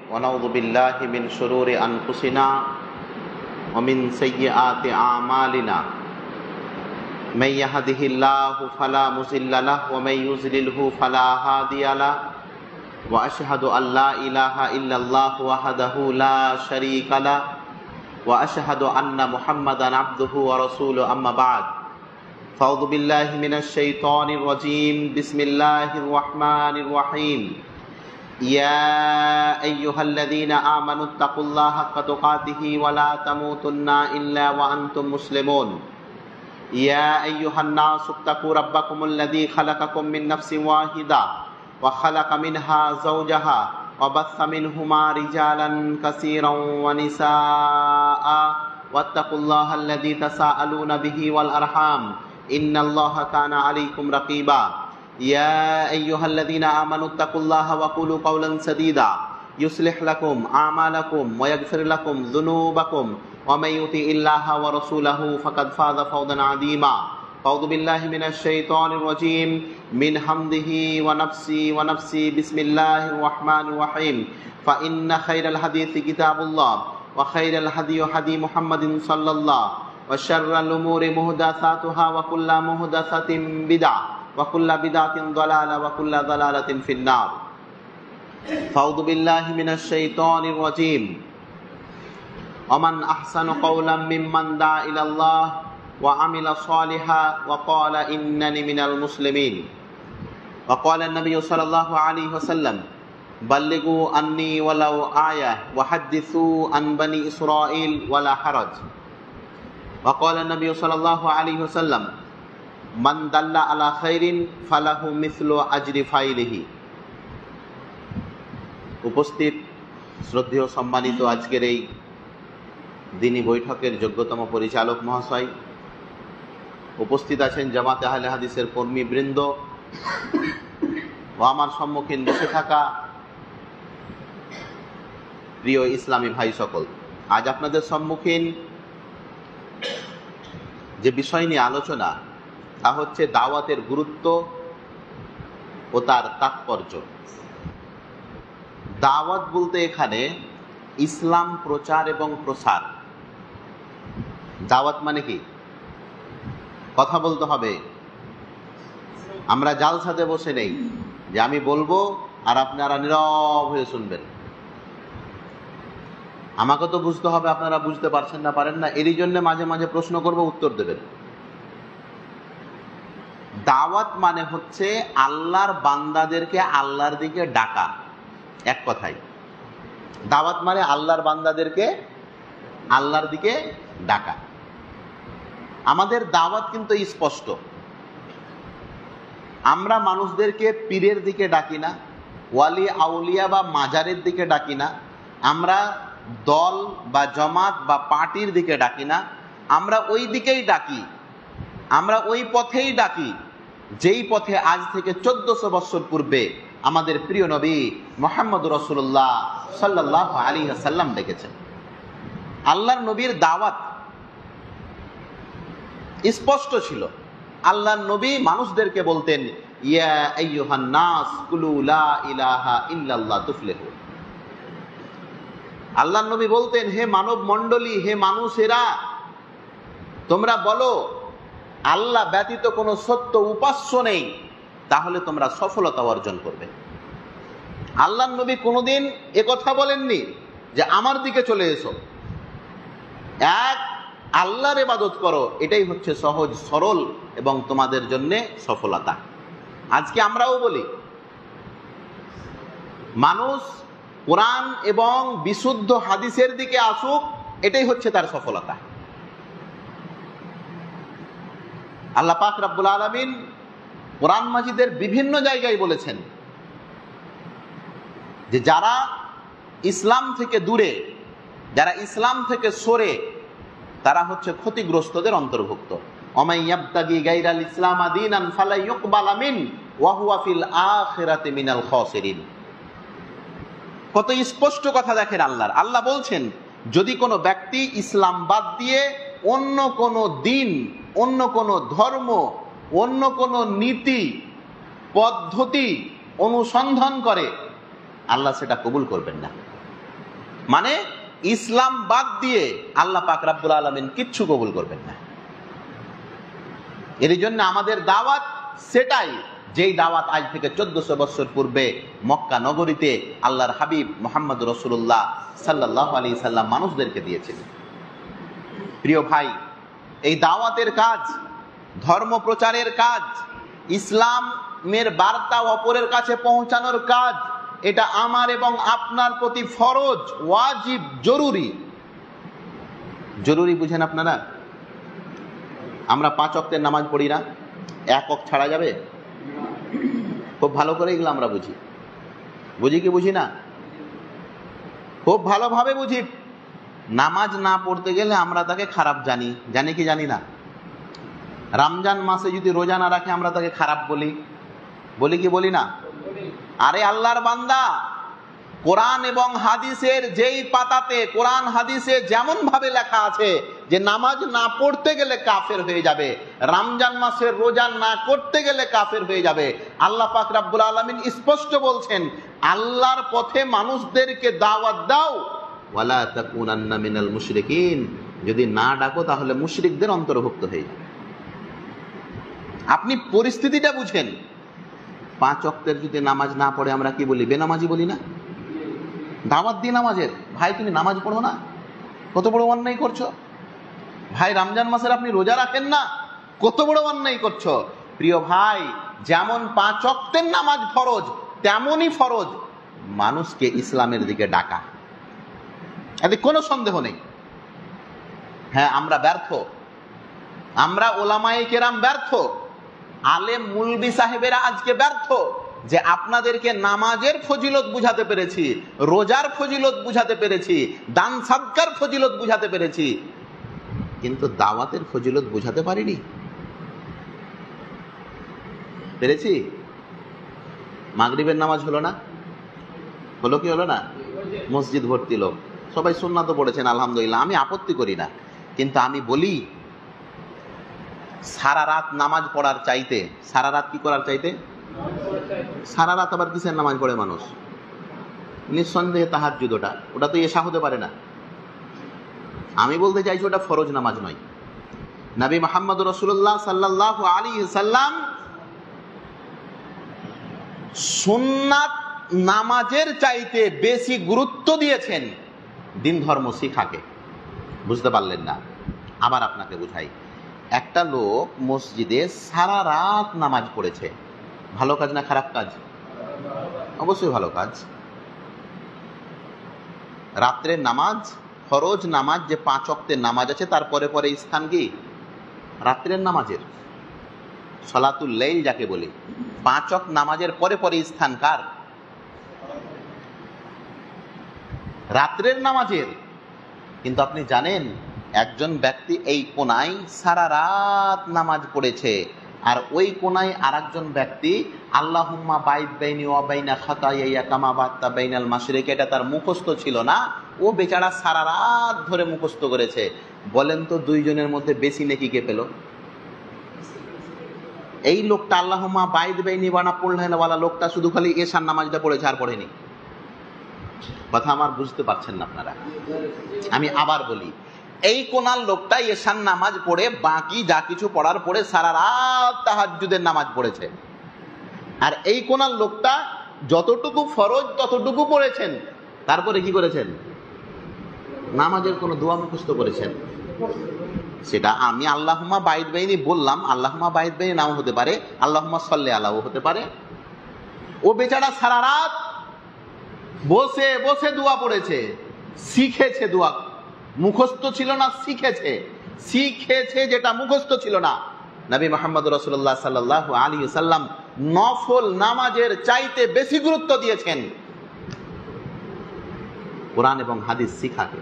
ونعوذ بالله من شرور أنفسنا ومن سيئات أعمالنا من يهده الله فلا مضل له ومن يضلل فلا هادي له وأشهد أن لا إله إلا الله وحده لا شريك له وأشهد أن محمدا عبده ورسوله أما بعد فأعوذ بالله من الشيطان الرجيم بسم الله الرحمن الرحيم يا أيها الذين آمنوا اتقوا الله حق تقاته ولا تموتن إلا وأنتم مسلمون يا أيها الناس اتقوا ربكم الذي خلقكم من نفس واحدة وخلق منها زوجها وبث منهما رجالا كثيرا ونساء واتقوا الله الذي تساءلون به والأرحام إن الله كان عليكم رقيبا يا أيها الذين آمنوا اتقوا الله وقولوا قولا سديدا يصلح لكم أعمالكم ويغفر لكم ذنوبكم ومن يطع الله ورسوله فقد فاز فوزا عظيما أعوذ بالله من الشيطان الرجيم من حمده ونفسي بسم الله الرحمن الرحيم فإن خير الحديث كتاب الله وخير الهدي هدي محمد صلى الله وشر الأمور محدثاتها وكل محدثة بدعة وكل بدعة ضلالة وكل ضلالة في النار فأعوذ بالله من الشيطان الرجيم ومن أحسن قولا ممن دعا إلى الله وعمل صالحا وقال إنني من المسلمين وقال النبي صلى الله عليه وسلم بلغوا عني ولو آية وحدثوا عن بني إسرائيل ولا حرج وقال النبي صلى الله عليه وسلم من دل على خير فله مثل أجر فاعله উপস্থিত শ্রদ্ধেয় সম্মানিত আজকের এই দিনী বৈঠকের যোগ্যতম পরিচালক মহাশয়, উপস্থিত আছেন জামাতে আহলে হাদিসের কর্মীবৃন্দ ও আমার সম্মুখীন বসে থাকা প্রিয় ইসলামী ভাই সকল। আজ আপনাদের সম্মুখীন যে বিষয় নিয়ে আলোচনা তা হচ্ছে দাওয়াতের গুরুত্ব ও তার তাৎপর্য। দাওয়াত বলতে এখানে ইসলাম প্রচার এবং প্রসার। দাওয়াত মানে কি? কথা বলতে হবে। আমরা জালসাতে বসে নেই যে আমি বলবো আর আপনারা নীরব হয়ে শুনবেন। আমাকে তো বুঝতে হবে আপনারা বুঝতে পারছেন না পারেন না, এরই জন্য মাঝে মাঝে প্রশ্ন করব, উত্তর দেবেন। দাওয়াত মানে হচ্ছে আল্লাহর বান্দাদেরকে আল্লাহর দিকে ডাকা। এক কথায় দাওয়াত মানে আল্লাহর বান্দাদেরকে আল্লাহর দিকে ডাকা। আমাদের দাওয়াত কিন্তু স্পষ্ট। আমরা মানুষদেরকে পীরের দিকে ডাকি না, ওয়ালি আউলিয়া বা মাজারের দিকে ডাকি না, আমরা দল বা জামাত বা পার্টির দিকে ডাকি না। আমরা ওই দিকেই ডাকি, আমরা ওই পথেই ডাকি যেই পথে আজ থেকে 1400 বছর পূর্বে আমাদের প্রিয় নবী মুহাম্মদ রাসূলুল্লাহ সাল্লাল্লাহু আলাইহি ওয়াসাল্লাম ডেকেছেন। আল্লাহর নবীর দাওয়াত স্পষ্ট ছিল। আল্লাহর নবী মানুষদেরকে বলতেন, ইয়া আইয়ুহান নাস কুলু লা ইলাহা ইল্লাল্লাহ তুফলিহু। আল্লাহর নবী বলতেন, হে মানব মণ্ডলী, হে মানুষেরা, তোমরা বলো আল্লাহ ব্যতীত কোনো সত্য উপাস্য নেই, তাহলে তোমরা সফলতা অর্জন করবে। আল্লাহর নবী কোনোদিন একথা বলেননি যে আমার দিকে চলে এসো, এক আল্লাহর ইবাদত করো, এটাই হচ্ছে সহজ সরল এবং তোমাদের জন্য সফলতা। আজকে আমরাও বলি মানুষ কোরআন এবং বিশুদ্ধ হাদিসের দিকে আসুক, এটাই হচ্ছে তার সফলতা। আল্লাহ পাক রব্বুল আলামিন কোরআন মাজিদের বিভিন্ন জায়গায় বলেছেন যে যারা ইসলাম থেকে দূরে, যারা ইসলাম থেকে সরে, তারা হচ্ছে ক্ষতিগ্রস্তদের অন্তর্ভুক্ত। ওমাই ইয়াবতাগি গায়রাল ইসলাম দীনান ফালা ইউকবালা মিন ওয়া হুয়া ফিল আখিরাতি মিনাল খাসিরিন। কত স্পষ্ট কথা দেখেন আল্লাহর। আল্লাহ বলছেন, যদি কোনো ব্যক্তি ইসলাম বাদ দিয়ে অন্য কোনো দিন, অন্য কোনো ধর্ম, অন্য কোনো নীতি পদ্ধতি অনুসন্ধান করে, আল্লাহ সেটা কবুল করবেন না। মানে ইসলাম বাদ দিয়ে আল্লাহ পাক রব্বুল আলামিন কিচ্ছু কবুল করবেন না। এর জন্য আমাদের দাওয়াত সেটাই, যেই দাওয়াত আজ থেকে 1400 বছর পূর্বে মক্কা নগরীতে আল্লাহর হাবিব মুহাম্মদ রাসূলুল্লাহ সাল্লাল্লাহু আলাইহি সাল্লাম মানুষদেরকে দিয়েছিলেন। প্রিয় ভাই, এই দাওয়াতের কাজ, ধর্ম প্রচারের কাজ, ইসলামের বার্তা অপরের কাছে পৌঁছানোর কাজ, এটা আমার এবং আপনার প্রতি ফরজ, ওয়াজিব, জরুরি। জরুরি বুঝেন আপনারা? আমরা 5 ওয়াক্তের নামাজ পড়ি না, 1 ওয়াক্ত ছাড়া যাবে? খুব ভালো করে এগুলো আমরা বুঝি। বুঝি কি বুঝি না? খুব ভালোভাবে বুঝি। নামাজ না পড়তে গেলে আমরা তাকে খারাপ জানি, জানি কি জানি না? রমজান মাসে যদি রোজা না রাখে আমরা তাকে খারাপ বলি, বলি কি বলি না? আরে আল্লাহর বান্দা, কোরআন এবং হাদিসের যেই পাতাতে, কোরআন হাদিসে যেমন ভাবে লেখা আছে যে নামাজ না পড়তে গেলে কাফের হয়ে যাবে, রমজান মাসের রোজা না করতে গেলে কাফের হয়ে যাবে, আল্লাহ পাক রব্বুল আলামিন স্পষ্ট বলছেন, আল্লাহর পথে মানুষদেরকে দাওয়াত দাও, ওয়ালা তাকুনান্না মিনাল মুশরিকিন, যদি না ডাকো তাহলে মুশরিকদের অন্তর্ভুক্ত হয়ে যাবে। আপনি পরিস্থিতিটা বুঝেন। 5 ওয়াক্তের যদি নামাজ না পড়ে আমরা কি বলি? বেনামাজি বলি না? দাওয়াত দিই নামাজের। ভাই তুমি নামাজ পড়ো না, কত বড় অন্যায় করছো। ভাই রমজান মাসের আপনি রোজা রাখেন না, কত বড় অন্যায় করছো। প্রিয় ভাই, যেমন 5 ওয়াক্তের নামাজ ফরজ, তেমনই ফরজ মানুষকে ইসলামের দিকে ডাকা, এতে কোনো সন্দেহ নেই। হ্যাঁ, আমরা ব্যর্থ, আমরা ওলামায়ে কেরাম ব্যর্থ, আলেম মুলবি সাহেবেরা আজকে ব্যর্থ যে আপনাদেরকে নামাজের ফজিলত বুঝাতে পেরেছি, রোজার ফজিলত বুঝাতে পেরেছি, দান সাদকার ফজিলত বুঝাতে পেরেছি, কিন্তু দাওয়াতের ফজিলত বুঝাতে পারিনি। পেরেছি? মাগরিবের নামাজ হলো না? হলো কি হলো না? মসজিদ ভর্তি লোক, সবাই সুন্নাত পড়েছেন আলহামদুলিল্লাহ, আমি আপত্তি করি না, কিন্তু আমি বলি সারা রাত নামাজ পড়ার চাইতে, সারা রাত কি করার চাইতে, সারা রাত আবার কিসের নামাজ পড়ে মানুষ? নিঃসন্দেহে তাহাজ্জুদ, ওটা তো এশা হতে পারে না। আমি বলতে চাইছি ওটা ফরজ নামাজ নয়। নবী মুহাম্মদ রাসূলুল্লাহ সাল্লাল্লাহু আলাইহি সাল্লাম সুন্নাত নামাজের চাইতে বেশি গুরুত্ব দিয়েছেন দিন ধর্ম শিখাকে। বুঝতে পারলেন না? আবার আপনাকে বুঝাই। একটা লোক মসজিদে সারা রাত নামাজ পড়েছে, ভালো কাজ না খারাপ কাজ? অবশ্যই ভালো কাজ। রাত্রের নামাজ, ফরজ নামাজ যে 5 ওয়াক্তের নামাজ আছে, তারপরে পরে স্থান কি রাত্রের নামাজের, সলাতুল লাইল যাকে বলি। 5 ওয়াক্ত নামাজের পরে পরে স্থান কার? রাত্রের নামাজের। কিন্তু আপনি জানেন একজন ব্যক্তি এই কোনায় সারা রাত নামাজ পড়েছে, আর ওই কোনায় আরেকজন ব্যক্তি আল্লাহুম্মা বাইদ বাইনি ওয়া বাইনা খাতায়ায়া কামা বাত্তা বাইনাল মাশরিক, এটা তার মুখস্থ ছিল না, ও বেচারা সারা রাত ধরে মুখস্থ করেছে। বলেন তো দুইজনের মধ্যে বেশি নেকি কে পেল? এই লোকটা আল্লাহুম্মা বাইদ বাইনি বানা পড়লেন ওয়ালা লোকটা শুধু খালি এশার নামাজটা পড়েছে আর পড়েনি। কথা আমার বুঝতে পারছেন না আপনারা? আমি আবার বলি, এই কোনার লোকটা এশার নামাজ পড়ে বাকি যা কিছু পড়ার পরে সারা রাত তাহাজ্জুদের নামাজ পড়েছে, আর এই কোনার লোকটা যতটুকু ফরজ ততটুকু পড়েছেন, তারপরে কি করেছেন? নামাজের কোন দোয়া মুখস্থ করেছেন। সেটা আমি আল্লাহুম্মা বাইদ বাইনি বললাম, আল্লাহুম্মা বাইদ বাইনি নাও হতে পারে, আল্লাহুম্মা সাল্লি আলাহু হতে পারে। ও বেচারা সারা রাত বসে বসে দোয়া পড়েছে, শিখেছে দোয়া, মুখস্থ ছিল না, শিখেছে। শিখেছে যেটা মুখস্থ ছিল না। নবী মুহাম্মদ রাসূলুল্লাহ সাল্লাল্লাহু আলাইহি ওয়াসাল্লাম নফল নামাজের চাইতে বেশি গুরুত্ব দিয়েছেন কোরআন এবং হাদিস শিখাকে।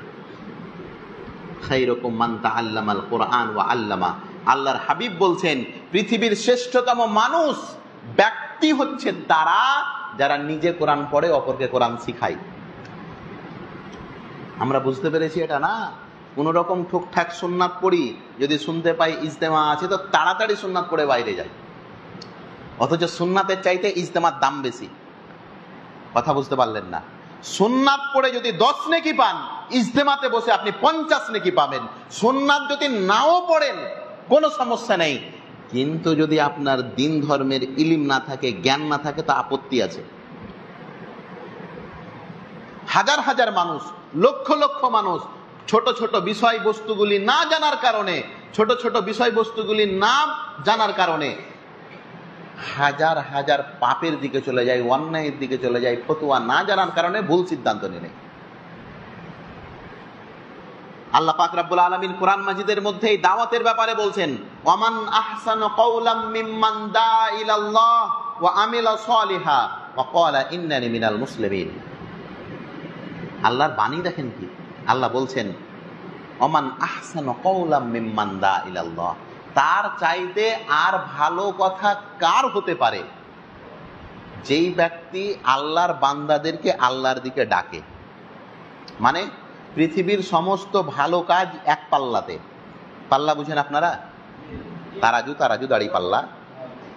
খায়রুকুম মান তাআল্লামাল কোরআন ওয়া আল্লামা। আল্লাহর হাবিব বলছেন পৃথিবীর শ্রেষ্ঠতম মানুষ, ব্যক্তি হচ্ছে তারা যারা নিজে কোরআন পড়ে অপরকে কোরআন শিখায়। আমরা বুঝতে পেরেছি এটা না? কোন রকম ঠুকঠাক সুন্নাত পড়ি, যদি শুনতে পাই ইজতেমা আছে তো তাড়াতাড়ি সুন্নাত পড়ে বাইরে যাই, অথচ সুন্নাতের চাইতে ইজতেমার দাম বেশি। কথা বুঝতে পারলেন না? সুন্নাত পড়ে যদি 10 নেকি পান, ইজতেমাতে বসে আপনি 50 নেকি পাবেন। সুন্নাত যদি নাও পড়েন কোনো সমস্যা নেই, কিন্তু যদি আপনার দিন ধর্মের ইলম না থাকে, জ্ঞান না থাকে, তা আপত্তি আছে। হাজার হাজার মানুষ, লক্ষ লক্ষ মানুষ ছোট ছোট বিষয়বস্তুগুলি না জানার কারণে, ছোট ছোট বিষয়বস্তুগুলি না জানার কারণে হাজার হাজার পাপের দিকে চলে যায়, অন্যায়ের দিকে চলে যায়, ফতোয়া না জানার কারণে ভুল সিদ্ধান্ত নিয়ে নেয়। আল্লাহ পাক রব্বুল আলামিন কোরআন মাজিদের মধ্যে এই দাওয়াতের ব্যাপারে বলছেন, ওয়ামান আহসানু কাওলাম মিম্মান দা ইলাল্লাহ ওয়া আমিলা সালিহা ওয়া ক্বালা ইন্নানি মিনাল মুসলিমিন। আল্লাহর বাণী দেখেন কি, আল্লাহ বলছেন ওমান আহসানু কাওলাম মিম্মান দা ইলাল্লাহ, তার চাইতে আর ভালো কথা কার হতে পারে যেই ব্যক্তি আল্লাহর বান্দাদেরকে আল্লাহর দিকে ডাকে। মানে পৃথিবীর সমস্ত ভালো কাজ এক পাল্লাতে। পাল্লা বুঝেন আপনারা? তারাজু, তারাজু দাড়ি পাল্লা।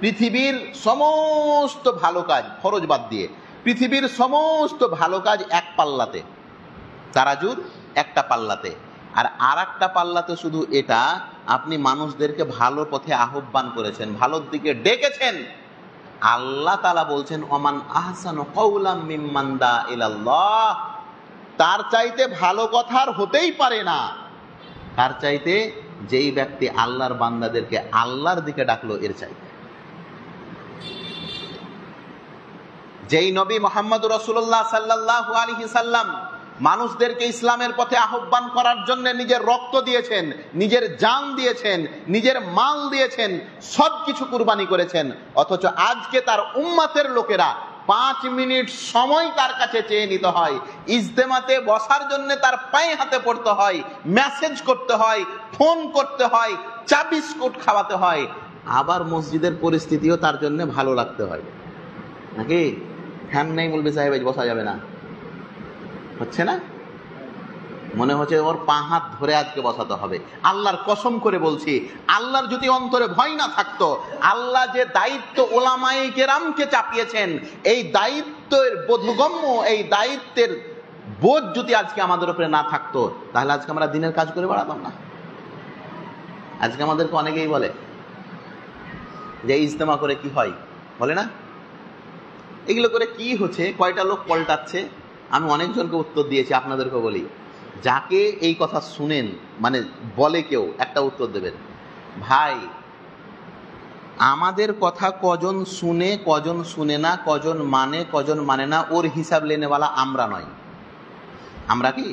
পৃথিবীর সমস্ত ভালো কাজ, ফরজ বাদ দিয়ে পৃথিবীর সমস্ত ভালো কাজ এক পাল্লাতে, তারাজুর একটা পাল্লাতে। আর একটা পাল্লাতে শুধু এটা, আপনি মানুষদেরকে ভালো পথে আহ্বান করেছেন, ভালোর দিকে ডেকেছেন। আল্লাহ তাআলা বলছেন ওমান আহসানু কাওলাম মিম্মান দা ইলাল্লাহ, তার চাইতে ভালো কথা আর হতেই পারে না, তার চাইতে যেই ব্যক্তি আল্লাহর বান্দাদেরকে আল্লাহর দিকে ডাকলো এর চাইতে। যেই নবী মুহাম্মদুর রাসূলুল্লাহ সাল্লাল্লাহু আলাইহি সাল্লাম মানুষদেরকে ইসলামের পথে আহ্বান করার জন্য নিজের রক্ত দিয়েছেন, নিজের জান দিয়েছেন, নিজের মাল দিয়েছেন, সবকিছু কুরবানি করেছেন, অথচ আজকে তার উম্মতের লোকেরা 5 মিনিট সময় তার কাছে চেয়ে নিতে হয়, ইজতেমাতে বসার জন্য তার পায়ে হাতে পড়তে হয়, মেসেজ করতে হয়, ফোন করতে হয়, চা বিস্কুট খাওয়াতে হয়, আবার মসজিদের পরিস্থিতিও তার জন্য ভালো লাগতে হয় নাকি? ফ্যান নেই বলবে সাহেব বসা যাবে না, হচ্ছে না? মনে হচ্ছে ওর পা হাত ধরে আজকে বসাতে হবে। আল্লাহর কসম করে বলছি, আল্লাহর যদি অন্তরে ভয় না থাকতো, আল্লাহ যে দায়িত্ব ওলামায়ে কেরামকে চাপিয়েছেন, এই দায়িত্বের বোধগম্য, এই দায়িত্বের বোধ যদি আজকে আমাদের উপরে না থাকতো, তাহলে আজকে আমরা দিনের কাজ করে বেড়াতাম না। আজকে আমাদেরকে অনেকেই বলে যে ইজতেমা করে কি হয়, বলে না? এগুলো করে কি হচ্ছে, কয়টা লোক পল্টাচ্ছে? আমি অনেকজনকে উত্তর দিয়েছি, আপনাদেরকে বলি, যাকে এই কথা শুনেন, মানে বলে কেউ, একটা উত্তর দেবেন, ভাই আমাদের কথা কজন শুনে, কজন শুনে না, কজন মানে না, ওর হিসাব লেনেওয়ালা আমরা নয়। আমরা কি?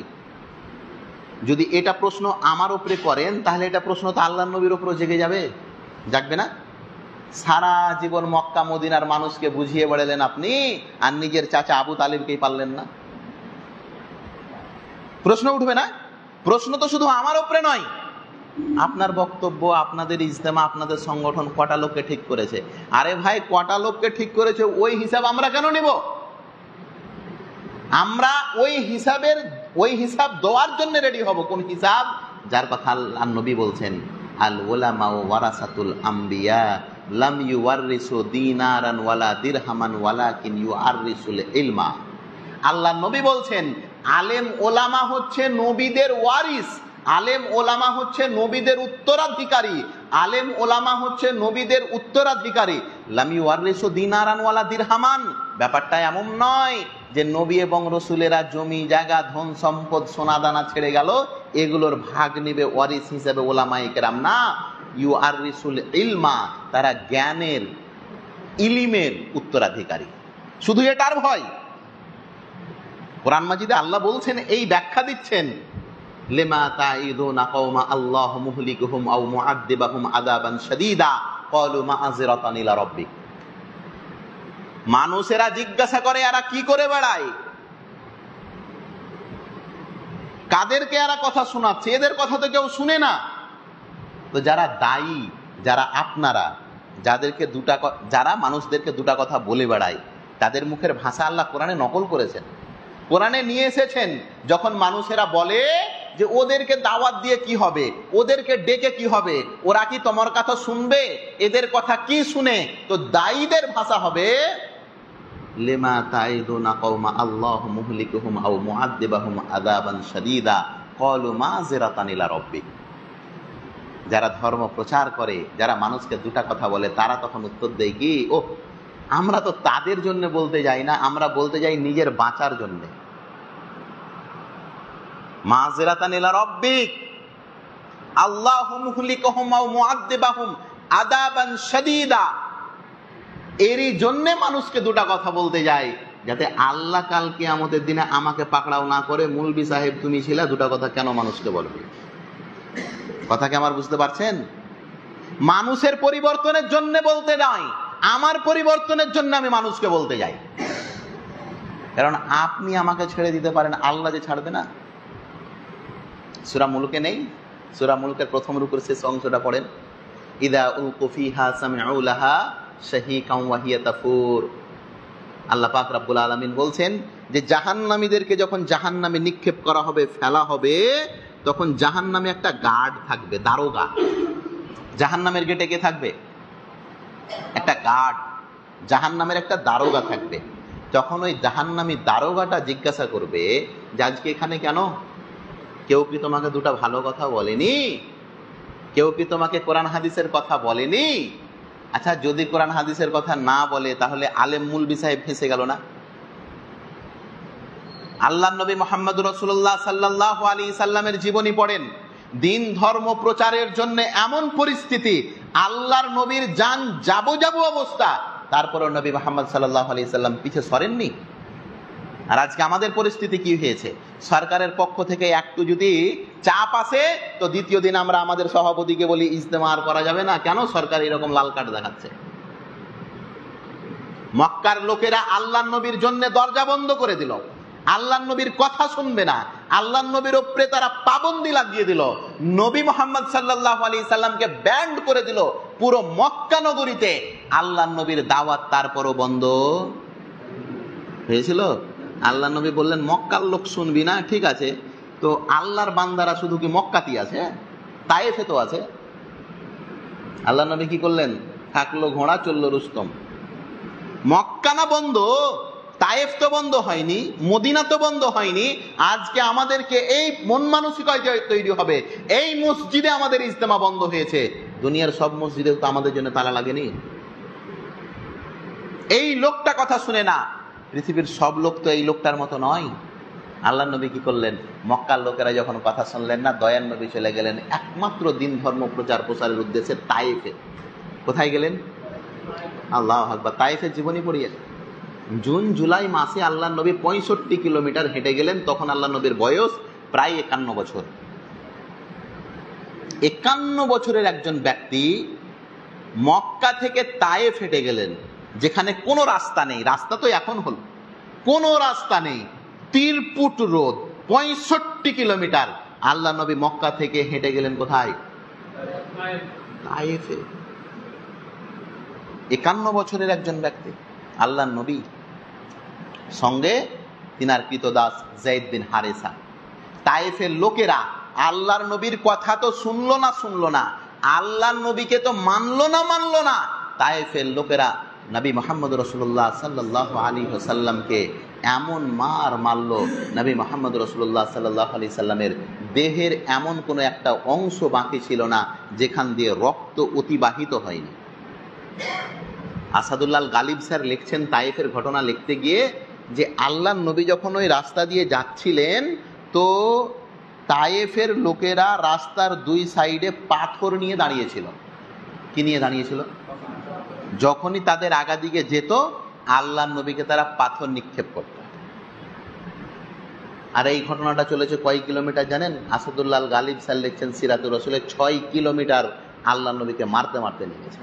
যদি এটা প্রশ্ন আমার উপরে করেন, তাহলে এটা প্রশ্ন তো আল্লাহর নবীর উপরে জেগে যাবে, জাগবে না? সারা জীবন মক্কা মদিনার মানুষকে বুঝিয়ে বেড়ালেন আপনি, আর নিজের চাচা আবু তালিবকেই পারলেন না। প্রশ্ন উঠবে না? প্রশ্ন তো শুধু আমার উপরে নয়, আপনার বক্তব্য, আপনাদের ইজতেমা, আপনাদের সংগঠন কটা লোককে ঠিক করেছে? আরে ভাই, কটা লোককে ঠিক করেছে ওই হিসাব আমরা কেন নিব? আমরা ওই হিসাব দেওয়ার জন্য রেডি হব। কোন হিসাব? যার কথা আল্লাহর নবী বলছেন, আল উলামা ওয়ারাসাতুল আম্বিয়া লাম ইউওয়ারিসু দিনারান ওয়ালা দিরহামান ওয়ালাকিন ইউআরিসুল ইলমা। আল্লাহর নবী বলছেন, আলেম ওলামা হচ্ছে নবীদের ওয়ারিস, আলেম ওলামা হচ্ছে নবীদের উত্তরাধিকারী, আলেম ওলামা হচ্ছে নবীদের উত্তরাধিকারী। লাম ইউআরিসু দিনারান ওয়ালা দিরহামান, ব্যাপারটা এমন নয় যে নবী এবং রসুলেরা জমি জায়গা ধন সম্পদ সোনা দানা ছেড়ে গেল, এগুলোর ভাগ নিবে ওয়ারিস হিসেবে ওলামায়ে কেরাম, না। ইউআরিসুল ইলমা, তারা জ্ঞানের, ইলিমের উত্তরাধিকারী। শুধু এটার ভয়? কোরআন মাজিদে আল্লাহ বলছেন, এই ব্যাখ্যা দিচ্ছেন, লিমা তাইদুনা কওমা আল্লাহু মুহলিকুহুম আও মুআদ্দিবাহুম আযাবান শাদীদা ক্বালু মা'যিরাতান ইলা রাব্বিক। মানুষেরা জিজ্ঞাসা করে এরা কি করে বেড়ায়, কাদেরকে এরা কথা শোনাচ্ছে, এদের কথা তো কেউ শুনে না। তো যারা দায়ী, যারা আপনারা, যারা মানুষদেরকে দুটা কথা বলে বেড়ায়, তাদের মুখের ভাষা আল্লাহ কোরআনে নকল করেছেন, কোরআনে নিয়ে এসেছেন। যখন মানুষেরা বলে যে ওদেরকে দাওয়াত দিয়ে কি হবে, ওদেরকে ডেকে কি হবে, ওরা কি তোমার কথা শুনবে, এদের কথা কি শুনে, তো দায়ীদের ভাষা হবে লিমা তাইদুনা কওমা আল্লাহু মুহলিকুহুম আও মুআদ্দিবাহুম আযাবান শাদীদা ক্বালু মাযিরাতান ইলা রাব্বিক। যারা ধর্ম প্রচার করে, যারা মানুষকে দুটা কথা বলে, তারা তখন উত্তর দেয় কি, ও আমরা তো তাদের জন্য বলতে যাই না, আমরা বলতে যাই নিজের বাঁচার জন্য। মাযিরাতান ইলা রাব্বিক আল্লাহু মুহলিকুহুম আও মুআদ্দিবাহুম আযাবান শাদীদা। এরই জন্য মানুষকে দুটা কথা বলতে যায়, যাতে আল্লাহ কাল কিয়ামতের দিনে আমাকে পাকড়াও না করে, মুলবি সাহেব তুমি ছিলা, দুটা কথা কেন মানুষকে বলবে? কথা কি আমার বুঝতে পারছেন? মানুষের পরিবর্তনের জন্য বলতে নয়, আমার পরিবর্তনের জন্য আমি মানুষকে বলতে যাই। কারণ আপনি আমাকে ছেড়ে দিতে পারেন, আল্লাহ যে ছাড়বে না। সূরা মুলকে নেই? সূরা মুলকের প্রথম রুকুর শেষ অংশটা পড়েন, ইদা উলকু ফিহা সামিউ লাহা শাহীকাম ওয়া হিয়া তাফুর। আল্লাহ পাক রব্বুল আলামিন বলছেন যে জাহান্নামীদেরকে যখন জাহান্নামে নিক্ষেপ করা হবে, ফেলা হবে, তখন জাহান্নামে একটা গার্ড থাকবে, দারোগা। জাহান্নামের গেটে কে থাকবে? একটা গার্ড। জাহান্নামের একটা দারোগা থাকবে। তখন ওই জাহান্নামী দারোগাটা জিজ্ঞাসা করবে যে আজকে এখানে কেন? কেউ কি তোমাকে দুটা ভালো কথা বলেনি? কেউ কি তোমাকে কোরআন হাদিসের কথা বলেনি? আচ্ছা, যদি কোরআন হাদিসের কথা না বলে, তাহলে আলেম মুলবি সাহেব ফেঁসে গেল না? আল্লাহর নবী মুহাম্মদুর রাসূলুল্লাহ সাল্লাল্লাহু আলাইহি সাল্লামের জীবনী পড়েন। দিন ধর্ম প্রচারের জন্য এমন পরিস্থিতি, আল্লাহর নবীর জান যাবো অবস্থা, তারপরও নবী মুহাম্মদ সাল্লাল্লাহু আলাইহি সাল্লাম পিছে সরেননি। আর আজকে আমাদের পরিস্থিতি কি হয়েছে? সরকারের পক্ষ থেকে একটু যদি চাপ আসে, তো দ্বিতীয় দিন আমরা আমাদের সভাপতিকে বলি ইজতেমা আর করা যাবে না। কেন? সরকার এরকম লাল কার্ড দেখাচ্ছে। মক্কার লোকেরা আল্লাহর নবীর জন্য দরজা বন্ধ করে দিল, আল্লাহর নবীর কথা শুনবে না, আল্লাহর নবীর উপরে তারা পাবন্দি লাগিয়ে দিল, নবী মুহাম্মদ সাল্লাল্লাহু আলাইহি সাল্লামকে ব্যান্ড করে দিল পুরো মক্কা নগরীতে। আল্লাহর নবীর দাওয়াত তারপরও বন্ধ হয়েছিল। আল্লাহ নবী বললেন মক্কার লোক শুনবি না, ঠিক আছে, তো আল্লাহর বান্দারা শুধু কি মক্কাতেই আছে? তায়েফে তো আছে। আল্লাহ নবী কি করলেন? থাকলো ঘোড়া, চললো রুস্তম। মক্কা না বন্ধ, তায়েফ তো বন্ধ হয়নি, মদিনা তো বন্ধ হয়নি। আজকে আমাদেরকে এই মন মানসিকতা তৈরি হবে, এই মসজিদে আমাদের ইজতেমা বন্ধ হয়েছে, দুনিয়ার সব মসজিদে তো আমাদের জন্য তালা লাগেনি। এই লোকটা কথা শুনে না, পৃথিবীর সব লোক তো এই লোকটার মতো নয়। আল্লাহ নবী কি করলেন? মক্কার লোকেরা যখন কথা শুনলেন না, দয়ার নবী চলে গেলেন একমাত্র দিন ধর্ম প্রচারের উদ্দেশ্যে তায়েফে। কোথায় গেলেন? আল্লাহু আকবার। তায়েফের জীবনী পড়িয়ে জুন জুলাই মাসে আল্লাহ নবী 65 কিলোমিটার হেঁটে গেলেন। তখন আল্লাহ নবীর বয়স প্রায় 51 বছর। 51 বছরের একজন ব্যক্তি মক্কা থেকে তায়েফ হেঁটে গেলেন, যেখানে কোনো রাস্তা নেই। রাস্তা তো এখন হলো, কোনো রাস্তা নেই, তিরপুট রোড, 65 কিলোমিটার। আল্লাহ নবী মক্কা থেকে হেঁটে গেলেন কোথায়? তায়েফে। 51 বছরের একজন ব্যক্তি, আল্লাহ নবী, সঙ্গে তিনার কৃতদাস যায়েদ বিন হারেসা। তায়েফের লোকেরা আল্লাহর নবীর কথা তো শুনলো না, আল্লাহর নবীকে তো মানলো না। তায়েফের লোকেরা নবী মুহাম্মদ রাসূলুল্লাহ সাল্লাল্লাহু আলাইহি ওয়াসাল্লামকে এমন মারল, নবী মুহাম্মদ রাসূলুল্লাহ সাল্লাল্লাহু আলাইহি সাল্লামের দেহের এমন কোনো একটা অংশ বাকি ছিল না যেখান দিয়ে রক্ত অতিবাহিত হয়নি। আসাদুল্লাহ গালিব স্যার লিখছেন তায়েফের ঘটনা লিখতে গিয়ে, যে আল্লাহর নবী যখন ওই রাস্তা দিয়ে যাচ্ছিলেন, তো তায়েফের লোকেরা রাস্তার দুই সাইডে পাথর নিয়ে দাঁড়িয়েছিল। কি নিয়ে দাঁড়িয়েছিল? যখনই তাদের আগা দিকে যেত, আল্লাহর নবীকে তারা পাথর নিক্ষেপ করত। আর এই ঘটনাটা চলেছে কয় কিলোমিটার জানেন? আসাদুল্লাহ গালিব স্যার লিখছেন সিরাতুর রাসূলের 6 কিলোমিটার আল্লাহর নবীকে মারতে নিয়ে গেছে।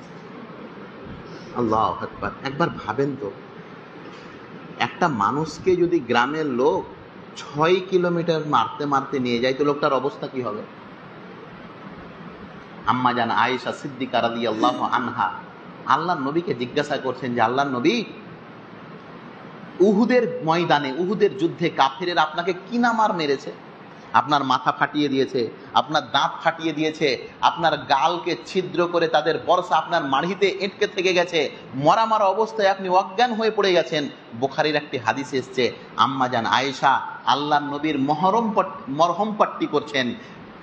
আল্লাহু আকবার। একবার ভাবেন তো, একটা মানুষকে যদি গ্রামের লোক 6 কিলোমিটার মারতে নিয়ে যায়, তো লোকটার অবস্থা কি হবে? আম্মা জান আয়েশা সিদ্দিকা রাদিয়াল্লাহু আনহা আল্লাহর নবীকে জিজ্ঞাসা করছেন যে আল্লাহর নবী, উহুদের ময়দানে, উহুদের যুদ্ধে কাফিরের আপনাকে কি না মার মেরেছে? আপনার মাথা ফাটিয়ে দিয়েছে, আপনার দাঁত ফাটিয়ে দিয়েছে, আপনার গালকে ছিদ্র করে তাদের বর্ষা আপনার মাড়িতে এঁটকে থেকে গেছে, মরা মরা অবস্থায় আপনি অজ্ঞান হয়ে পড়ে গেছেন। বুখারীর একটি হাদিস এসছে, আম্মাজান আয়েশা আল্লাহর নবীর মরহম পাট্টি করছেন,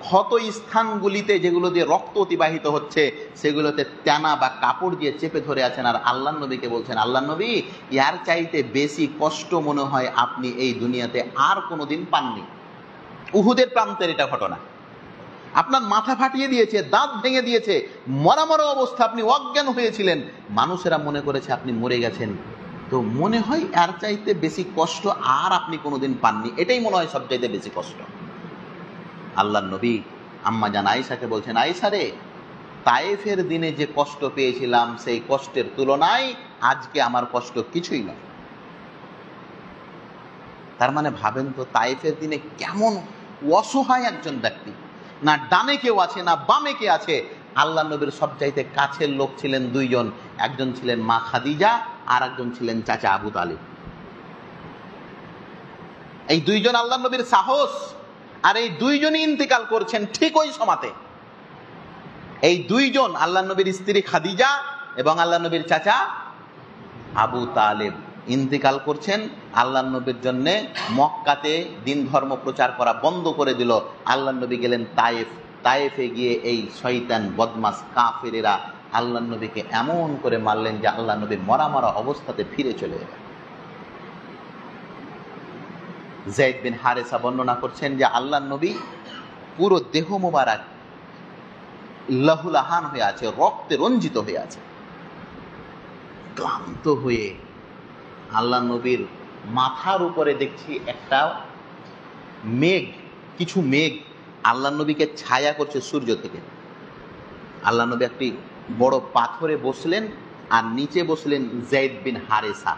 ক্ষত স্থানগুলিতে যেগুলো দিয়ে রক্ত অতিবাহিত হচ্ছে সেগুলোতে তেনা বা কাপড় দিয়ে চেপে ধরে আছেন, আর আল্লাহর নবীকে বলছেন, আল্লাহর নবী, ইয়ার চাইতে বেশি কষ্ট মনে হয় আপনি এই দুনিয়াতে আর কোনোদিন পাননি। উহুদের প্রান্তের এটা ঘটনা। আপনার মাথা ফাটিয়ে দিয়েছে, দাঁত ভেঙে দিয়েছে, মরা মরা অবস্থা, আপনি অজ্ঞান হয়েছিলেন, মানুষেরা মনে করেছে আপনি মরে গেছেন। তো মনে হয় এর চাইতে বেশি কষ্ট আর আপনি কোনোদিন পাননি, এটাই মনে হয় সবচাইতে বেশি কষ্ট। আল্লাহর নবী আম্মাজান আয়েশাকে বলছেন, আয়েশা রে, তায়েফের দিনে যে কষ্ট পেয়েছিলাম সেই কষ্টের তুলনায় আজকে আমার কষ্ট কিছুই নয়। তার মানে ভাবেন তো, তায়েফের দিনে কেমন অসহায় একজন ব্যক্তি, না ডানে কেউ আছে না বামে কে আছে। আল্লাহ নবীর সবচাইতে কাছের লোক ছিলেন দুইজন, একজন ছিলেন মা খাদিজা আর একজন ছিলেন চাচা আবু তালিব। এই দুইজন আল্লাহ নবীর সাহস, আর এই দুইজনই ইন্তিকাল করছেন ঠিক ওই সময়তে। এই দুইজন আল্লাহ নবীর স্ত্রী খাদিজা এবং আল্লাহ নবীর চাচা আবু তালেব ইন্তিকাল করছেন। আল্লাহ নবীর জন্য মক্কাতে দিন ধর্ম প্রচার করা বন্ধ করে দিল। আল্লাহ নবী গেলেন তায়েফ। তায়েফে গিয়ে এই শয়তান বদমাস কাফেরেরা আল্লাহ নবীকে এমন করে মারলেন যে আল্লাহ নবী মরা মরা অবস্থাতে ফিরে চলে গেলেন। যায়েদ বিন হারেসা বর্ণনা করছেন যে আল্লাহ নবী পুরো দেহ মোবারক লাহুলাহান হয়ে আছে, রক্তে রঞ্জিত হয়ে আছে, ক্লান্ত হয়ে। আল্লাহ নবীর মাথার উপরে দেখছি একটা মেঘ, কিছু মেঘ আল্লাহ নবীকে ছায়া করছে সূর্য থেকে। আল্লাহ নবী একটি বড় পাথরে বসলেন, আর নিচে বসলেন যায়েদ বিন হারেসা।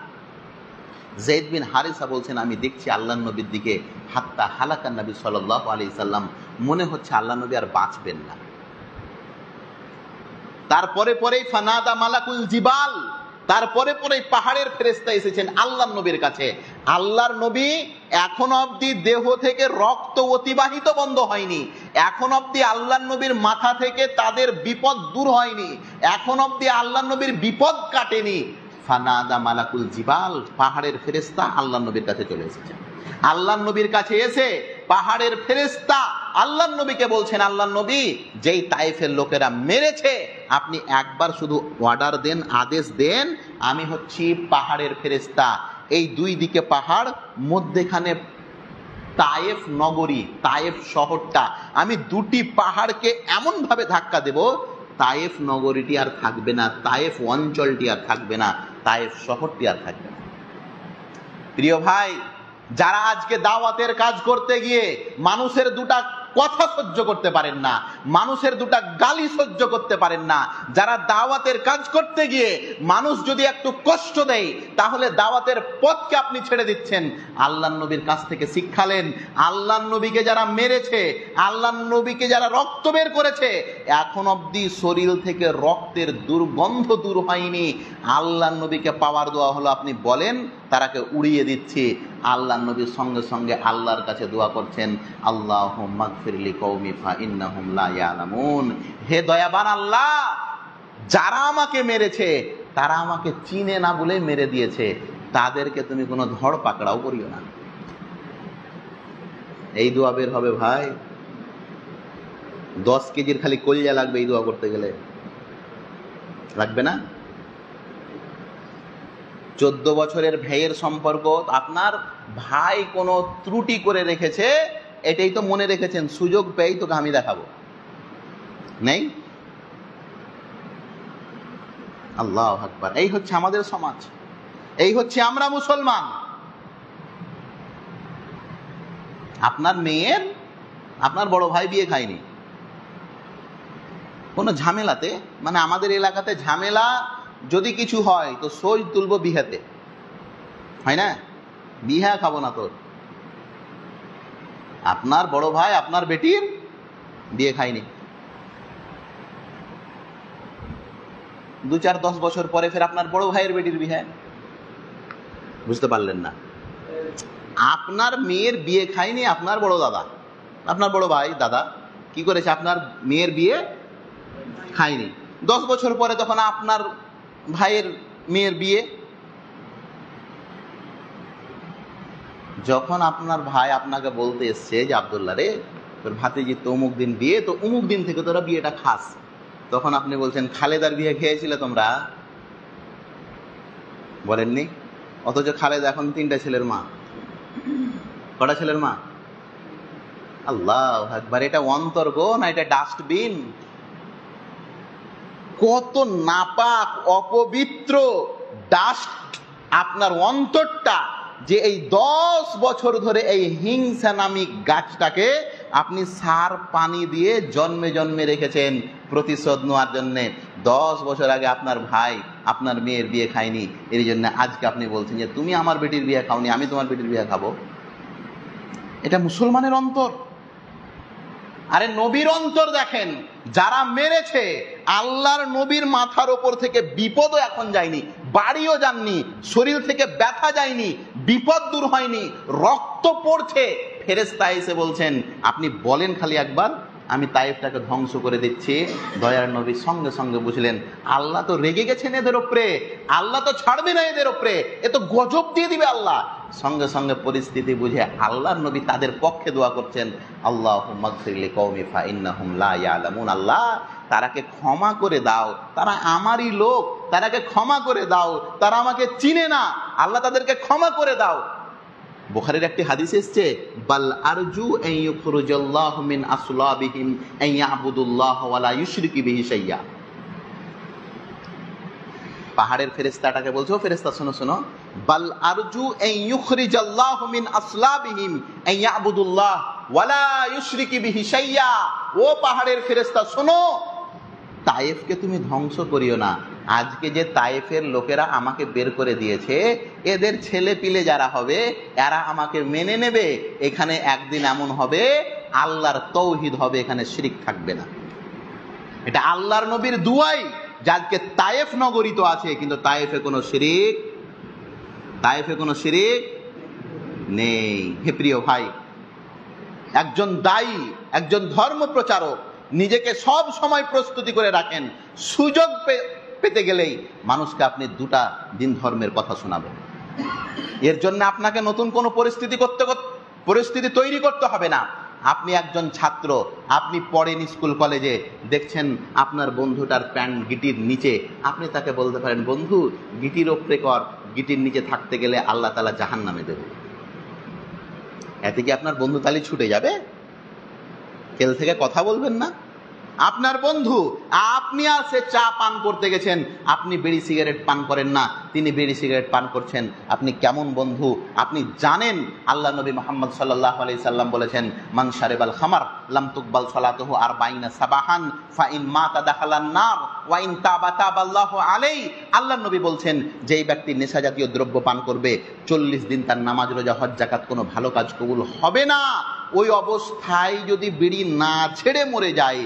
যায়েদ বিন হারেসা বলছেন, আমি দেখছি আল্লাহ নবীর দিকে, হাত্তা হালাকান নবী সাল্লাল্লাহু আলাইহি সাল্লাম, মনে হচ্ছে আল্লাহ নবী আর বাঁচবেন না। তারপরে পরেই ফানাদা মালাকুল জিবাল, তারপরে পরেই পাহাড়ের ফেরেশতা এসেছেন আল্লাহর নবীর কাছে। আল্লাহর নবী এখন অবধি দেহ থেকে রক্ত অতিবাহিত বন্ধ হয়নি, এখন অবধি আল্লাহর নবীর মাথা থেকে তাদের বিপদ দূর হয়নি, এখন অবধি আল্লাহর নবীর বিপদ কাটেনি। ফানাদা মালাকুল জিবাল, পাহাড়ের ফেরেশতা আল্লাহর নবীর কাছে চলে এসেছেন। আল্লাহর নবীর কাছে এসে পাহাড়ের ফেরেশতা আল্লাহর নবীকে বলছেন, আল্লাহর নবী, যেই তায়েফের লোকেরা মেরেছে, আপনি একবার শুধু অর্ডার দেন, আদেশ দেন, আমি হচ্ছি পাহাড়ের ফেরেশতা। এই দুই দিকে পাহাড়, মধ্যেখানে তায়েফ নগরী, তায়েফ শহরটা, আমি দুটি পাহাড়কে এমন ভাবে ধাক্কা দেব, তায়েফ নগরীটি আর থাকবে না, তায়েফ অঞ্চলটি আর থাকবে না, তায়েফ শহরটি আর থাকবে না। প্রিয় ভাই, যারা আজকে দাওয়াতের কাজ করতে গিয়ে মানুষের দুটা কথা সহ্য করতে পারেন না, মানুষের দুটা গালি সহ্য করতে পারেন না, যারা দাওয়াতের কাজ করতে গিয়ে মানুষ যদি একটু কষ্ট দেয় তাহলে দাওয়াতের পথকে আপনি ছেড়ে দিচ্ছেন। আল্লাহর নবীর কাছ থেকে শিক্ষা নেন। আল্লাহর নবীকে যারা মেরেছে, আল্লাহর নবীকে যারা রক্ত বের করেছে, এখন অবধি শরীর থেকে রক্তের দুর্গন্ধ দূর হয়নি। আল্লাহর নবীকে পাওয়ার দোয়া হলো আপনি বলেন, তারাকে উড়িয়ে দিচ্ছে। আল্লাহর নবীর সঙ্গে সঙ্গে আল্লাহর কাছে দোয়া করছেন, আল্লাহুম্মা গফির লিকওমি ফাইন্নাহুম লা ইয়ালামুন। হে দয়াবান আল্লাহ, যারা আমাকে মেরেছে তারা আমাকে চিনে না বলে মেরে দিয়েছে, তাদেরকে তুমি কোনো ধড় পাকড়াও করিও না। এই দোয়া বের হবে ভাই, 10 কেজির খালি কলিজা লাগবে এই দোয়া করতে গেলে, লাগবে না? 14 বছরের ভাইয়ের সম্পর্ক, আপনার ভাই কোনো ত্রুটি করে রেখেছে, এটাই তো মনে রেখেছেন, সুযোগ পেয়েই তোকে আমি দেখাবো, নেই? আল্লাহু আকবার। এই হচ্ছে আমাদের সমাজ, এই হচ্ছে আমরা মুসলমান। আপনার মেয়ের আপনার বড় ভাই বিয়ে খায়নি, কোনো ঝামেলাতে, মানে আমাদের এলাকাতে ঝামেলা যদি কিছু হয় তো সই তুলবো বিহাতে, হয় না? বিহা খাবো না তোর। আপনার বড় ভাই আপনার বেটির বিয়ে খায়নি, 2-4-10 বছর পরে ফের আপনার বড় ভাইয়ের বেটির বিয়ে। বুঝতে পারলেন না? আপনার মেয়ের বিয়ে খায়নি আপনার বড় দাদা, আপনার বড় ভাই দাদা কি করেছে, আপনার মেয়ের বিয়ে খায়নি। 10 বছর পরে তখন আপনার ভাইয়ের মেয়ের বিয়ে, যখন আপনার ভাই আপনাকে বলতে এসছে যে আব্দুল্লাহ রে তোর ভাতিজি তো অমুক দিন বিয়ে, তো অমুক দিন থেকে তোরা বিয়েটা খাস, তখন আপনি বলছেন খালেদার বিয়ে খেয়েছিলে তোমরা, বলেননি? অথচ খালেদা এখন 3টা ছেলের মা। কটা ছেলের মা? আল্লাহু আকবার। এটা অন্তর গো না এটা ডাস্টবিন? কত নাপাক অপবিত্র ডাস্ট আপনার অন্তরটা, যে এই 10 বছর ধরে এই হিংসা নামক গাছটাকে আপনি সার পানি দিয়ে জন্মে জন্মে রেখেছেন প্রতিশোধ নেওয়ার জন্য। 10 বছর আগে আপনার ভাই আপনার মেয়ের বিয়ে খায়নি, এর জন্য আজকে আপনি বলছেন যে তুমি আমার বেটির বিয়ে খাওনি, আমি তোমার বেটির বিয়ে খাবো। এটা মুসলমানের অন্তর? আরে নবীর অন্তর দেখেন, যারা মেরেছে আল্লাহর নবীর মাথার ওপর থেকে বিপদও এখন যায়নি, বাড়িও যাননি, শরীর থেকে ব্যথা যায়নি, বিপদ দূর হয়নি, রক্ত পড়ছে, ফেরেশতা এসে বলছেন আপনি বলেন খালি একবার আমি তায়েফটাকে ধ্বংস করে দিচ্ছি। দয়ার নবী সঙ্গে সঙ্গে বুঝলেন আল্লাহ তো রেগে গেছেন এদের উপরে, আল্লাহ তো ছাড়বে না এদের উপরে, এ তো গজব দিয়ে দিবে আল্লাহ। সঙ্গে সঙ্গে পরিস্থিতি বুঝে আল্লাহর নবী তাদের পক্ষে দোয়া করছেন, আল্লাহুম্মা গফির লিকওমি ফাইন্নাহুম লা ইয়ালামুন। আল্লাহ তারাকে ক্ষমা করে দাও, তারা আমারই লোক, তারাকে ক্ষমা করে দাও, তারা আমাকে চিনে না, আল্লাহ তাদেরকে ক্ষমা করে দাও। বুখারীর একটি হাদিস এসেছে, বাল আরজু আন ইখরুজাল্লাহু মিন আসলাবিহিম আন ইয়াবুদুল্লাহ ওয়া লা ইউশরিকু বিহি শাইয়্যা। পাহাড়ের ফেরেশতাটাকে বলছো, ফেরেশতা শোনো শোনো, বাল আরজু আন ইখরিজাল্লাহু মিন আসলাবিহিম আন ইয়াবুদুল্লাহ ওয়া লা ইউশরিকু বিহি শাইয়্যা। ও পাহাড়ের ফেরেশতা শোনো, তায়েফকে তুমি ধ্বংস করিও না। আজকে যে তায়েফের লোকেরা আমাকে বের করে দিয়েছে, এদের ছেলে পিলে যারা হবে এরা আমাকে মেনে নেবে। এখানে একদিন এমন হবে আল্লাহর তৌহিদ হবে, এখানে শিরক থাকবে না। এটা আল্লাহর নবীর দুয়াই। আজকে তায়েফ নগরী তো আছে, কিন্তু তায়েফে কোনো শিরক, তায়েফে কোনো শিরক নেই। হে প্রিয় ভাই, একজন দায়ী, একজন ধর্ম প্রচারক নিজেকে সব সময় প্রস্তুতি করে রাখেন, সুযোগ পেতে গেলেই মানুষকে আপনি 2টা দিন ধর্মের কথা শোনাবেন। এর জন্য আপনাকে নতুন কোনো পরিস্থিতি তৈরি করতে হবে না। আপনি একজন ছাত্র, আপনি পড়েন স্কুল কলেজে, দেখছেন আপনার বন্ধুটার প্যান্ট গিটির নিচে, আপনি তাকে বলতে পারেন বন্ধু গিটির ওপরে কর, গিটির নিচে থাকতে গেলে আল্লাহ তাআলা জাহান্নামে দেবে। এতে কি আপনার বন্ধু তালি ছুটে যাবে? কেল থেকে কথা বলবেন না। আপনার বন্ধু, আপনি আর সে চা পান করতে গেছেন, আপনি বিড়ি সিগারেট পান করেন না, তিনি বিড়ি সিগারেট পান করছেন, আপনি কেমন বন্ধু? আপনি জানেন আল্লাহ নবী মুহাম্মদ সাল্লাল্লাহু আলাইহি সাল্লাম বলেছেন, মান শারিবাল খামার লাম তুকবাল সালাতুহু 40 সাবাহান ফা ইন মাতা দাখালান নার ওয়া ইন তাবা তাবাল্লাহু আলাইহি। আল্লাহ নবী বলছেন যেই ব্যক্তি নেশা জাতীয় দ্রব্য পান করবে 40 দিন তার নামাজ রোজা হজ যাকাত কোনো ভালো কাজ কবুল হবে না। ওই অবস্থায় যদি বিড়ি না ছেড়ে মরে যায়,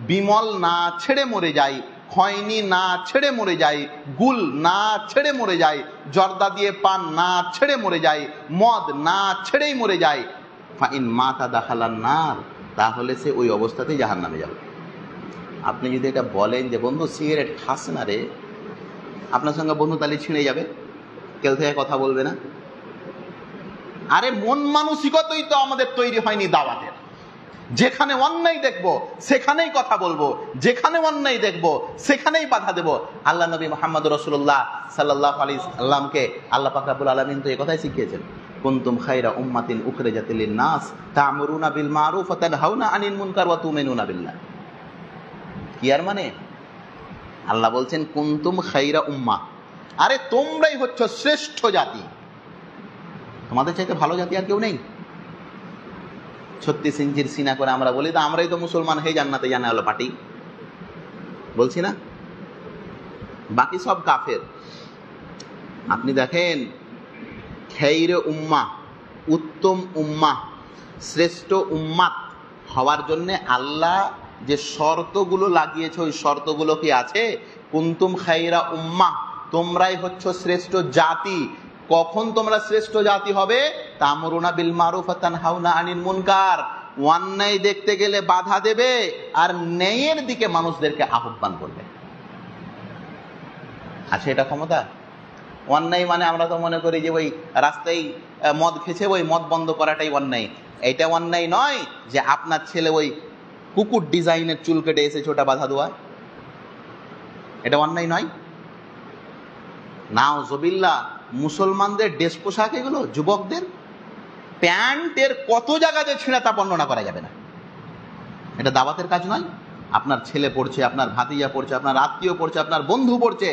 বিমল না ছেড়ে মরে যায়, খয়নি না ছেড়ে মরে যায়, গুল না ছেড়ে মরে যায়, জর্দা দিয়ে পান না ছেড়ে মরে যায়, মদ না ছেড়েই মরে যায়, ফাইন মাতা দাখালান নার, তাহলে সে ওই অবস্থাতেই জাহান্নামে যাবে। আপনি যদি এটা বলেন যে বন্ধু সিগারেট খাস না রে, আপনার সঙ্গে বন্ধু তালি ছিঁড়ে যাবে, কেউ থেকে কথা বলবে না। আরে মন মানসিকতাই তো আমাদের তৈরি হয়নি দাওয়াতের। যেখানে অন্যায় দেখবো সেখানেই কথা বলবো, যেখানে অন্যায় দেখবো সেখানেই বাধা দেব। আল্লাহ নবী মুহাম্মদ রাসূলুল্লাহ সাল্লাল্লাহু আলাইহি সাল্লামকে আল্লাহ পাক রব্বুল আলামিন তো এই কথাই শিখিয়েছেন, কুনতুম খায়রা উম্মাতিন উখরিজাত লিন-নাস তা'মুরুনা বিল মা'রুফ ওয়া তানহাউনা আনিল মুনকার ওয়া তু'মিনুনা বিল্লাহ। কি আর মানে? আল্লাহ বলছেন কুনতুম খায়রা উম্মাহ, আরে তোমরাই হচ্ছ শ্রেষ্ঠ জাতি, তোমাদের চাইতে ভালো জাতি আর কেউ নেই। 36 ইঞ্চির সিনা করে আমরা বলি তো আমরাই তো মুসলমান হয়ে জান্নাতে জানা হলো পার্টি, বলছি না? বাকি সব কাফের। আপনি দেখেন খায়রে উম্মাহ, উত্তম উম্মাহ, শ্রেষ্ঠ উম্মাত হওয়ার জন্য আল্লাহ যে শর্তগুলো লাগিয়েছে ওই শর্তগুলো কি আছে? কুনতুম খায়রা উম্মাহ, তোমরাই হচ্ছ শ্রেষ্ঠ জাতি। কখন তোমরা শ্রেষ্ঠ জাতি হবে? তা'মুরুনা বিল মা'রুফ ওয়া তানহাউনা আনিল মুনকার, অন্যায় দেখতে গেলে বাধা দেবে আর ন্যায়ের দিকে মানুষদেরকে আহ্বান করবে। আছে এটা ক্ষমতা? অন্যায় মানে আমরা তো মনে করি যে ওই রাস্তায় মদ খেছে, ওই মদ বন্ধ করাটাই অন্যায়। এটা অন্যায় নয় যে আপনার ছেলে ওই কুকুর ডিজাইনের চুল কেটে এসেছে, ওটা বাধা দেওয়া, এটা অন্যায় নয়। নাউজুবিল্লাহ, মুসলমানদের ড্রেস পোশাক এগুলো, যুবকদের প্যান্টের কত জায়গাতে ছিঁড়া তা বর্ণনা করা যাবে না। এটা দাওয়াতের কাজ নয়। আপনার ছেলে পড়ছে, আপনার ভাতিজা পড়ছে, আপনার আত্মীয় পড়ছে, আপনার বন্ধু পড়ছে,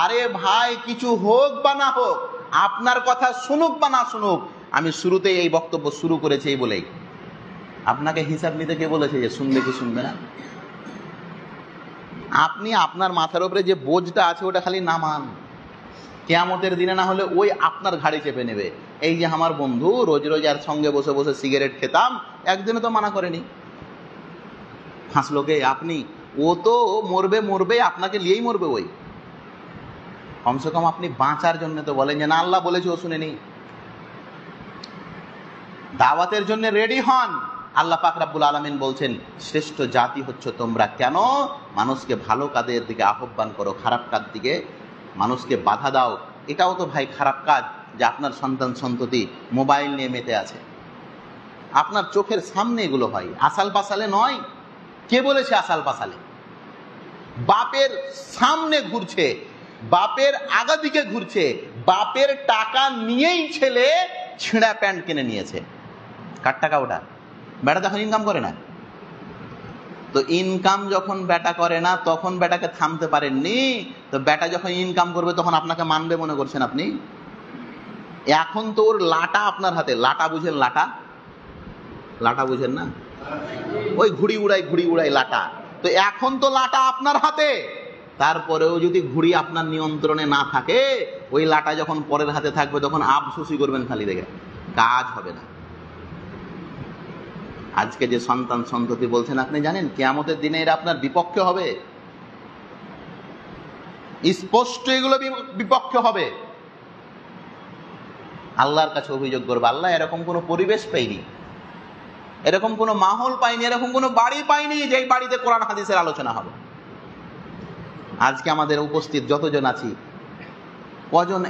আরে ভাই কিছু হোক বা না হোক, আপনার কথা শুনুক বা না শুনুক, আমি শুরুতেই এই বক্তব্য শুরু করেছি এই বলেই, আপনাকে হিসাব নিতে কে বলেছে যে শুনবে কি শুনবে না? আপনি আপনার মাথার উপরে যে বোঝটা আছে ওটা খালি নামান, কিয়ামতের দিনে না হলে ওই আপনার ঘাড়ে চেপে নেবে। এই যে আমার বন্ধু রোজ রোজ আর সঙ্গে বসে বসে সিগারেট খেতাম, একদিনে তো মানা করেনি, হাসলোকে আপনি, ও তো মরবে মরবে, আপনাকে নিয়েই মরবে। ওই কমসে কম আপনি বাঁচার জন্য তো বলেন যে না আল্লাহ বলেছে ও শুনেনি। দাওয়াতের জন্য রেডি হন। আল্লাহ পাক রব্বুল আলামিন বলছেন শ্রেষ্ঠ জাতি হচ্ছে তোমরা, কেন? মানুষকে ভালো কাজের দিকে আহ্বান করো, খারাপ কাজ দিকে মানুষকে বাধা দাও। এটাও তো ভাই খারাপ কাজ যে আপনার সন্তান সন্ততি মোবাইল নিয়ে মেতে আছে, আপনার চোখের সামনে এগুলো হয়, আসাল পাসালে নয়। কে বলেছে আসাল পাসালে? বাপের সামনে ঘুরছে, বাপের আগা দিকে ঘুরছে, বাপের টাকা নিয়েই ছেলে ছিঁড়া প্যান্ট কিনে নিয়েছে। কার টাকা ওটা? বেটা তখন ইনকাম করে না। তো ইনকাম যখন বেটা করে না তখন বেটাকে থামতে পারেননি, তো বেটা যখন ইনকাম করবে তখন আপনাকে মানবে মনে করছেন আপনি? এখন তো ওর লাটা আপনার হাতে। লাটা বুঝেন? লাটা, লাটা বুঝেন না? ওই ঘুড়ি উড়াই লাটা। তো এখন তো লাটা আপনার হাতে, তারপরেও যদি ঘুড়ি আপনার নিয়ন্ত্রণে না থাকে, ওই লাটা যখন পরের হাতে থাকবে তখন আফসোসই করবেন খালি, দেখে কাজ হবে না। আজকে যে সন্তান সন্ততি বলছেন, আপনি জানেন কিয়ামতের দিনে এরা আপনার বিপক্ষে হবে, স্পষ্ট এগুলো বিপক্ষে হবে। আল্লাহর কাছে অভিযোগ করবে, আল্লাহ এরকম কোনো পরিবেশ পাইনি, এরকম কোনো মাহল পাইনি, এরকম কোনো বাড়ি পাইনি যে বাড়িতে কোরআন হাদিসের আলোচনা হবে। আজকে আমাদের উপস্থিত যতজন আছি, কজন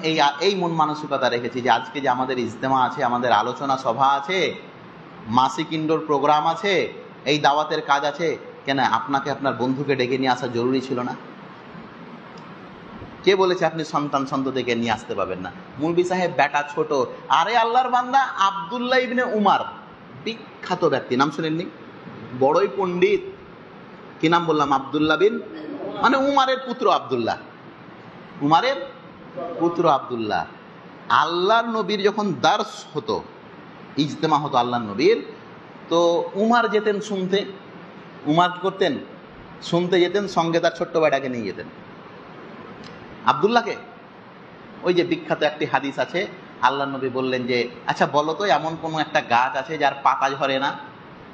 এই মন মানসিকতা রেখেছি যে আজকে যে আমাদের ইজতেমা আছে, আমাদের আলোচনা সভা আছে, মাসিক ইনডোর প্রোগ্রাম আছে, এই দাওয়াতের কাজ আছে, কেন আপনাকে আপনার বন্ধুকে ডেকে নিয়ে আসা জরুরি ছিল না? কে বলেছে আপনি সন্তান সন্ততিকে নিয়ে আসতে পারবেন না? মুলবি সাহেব বেটা ছোট, আরে আল্লাহর বান্দা আব্দুল্লাহ ইবনে উমার, বিখ্যাত ব্যক্তি, নাম শুনেননি? বড়ই পণ্ডিত। কি নাম বললাম? আব্দুল্লাহ বিন, মানে উমারের পুত্র আব্দুল্লাহ, উমারের পুত্র আব্দুল্লাহ। আল্লাহর নবীর যখন দার্স হতো, ইজতেমা হতো আল্লাহর নবীর, তো উমার যেতেন শুনতে। উমার কি করতেন? শুনতে যেতেন, সঙ্গে তার ছোট্ট বেটাকে নিয়ে যেতেন। আব্দুল্লাহকে, ওই যে বিখ্যাত একটি হাদিস আছে, আল্লাহর নবী বললেন যে আচ্ছা বলো তো এমন কোনো একটা গাছ আছে যার পাতা ঝরে না?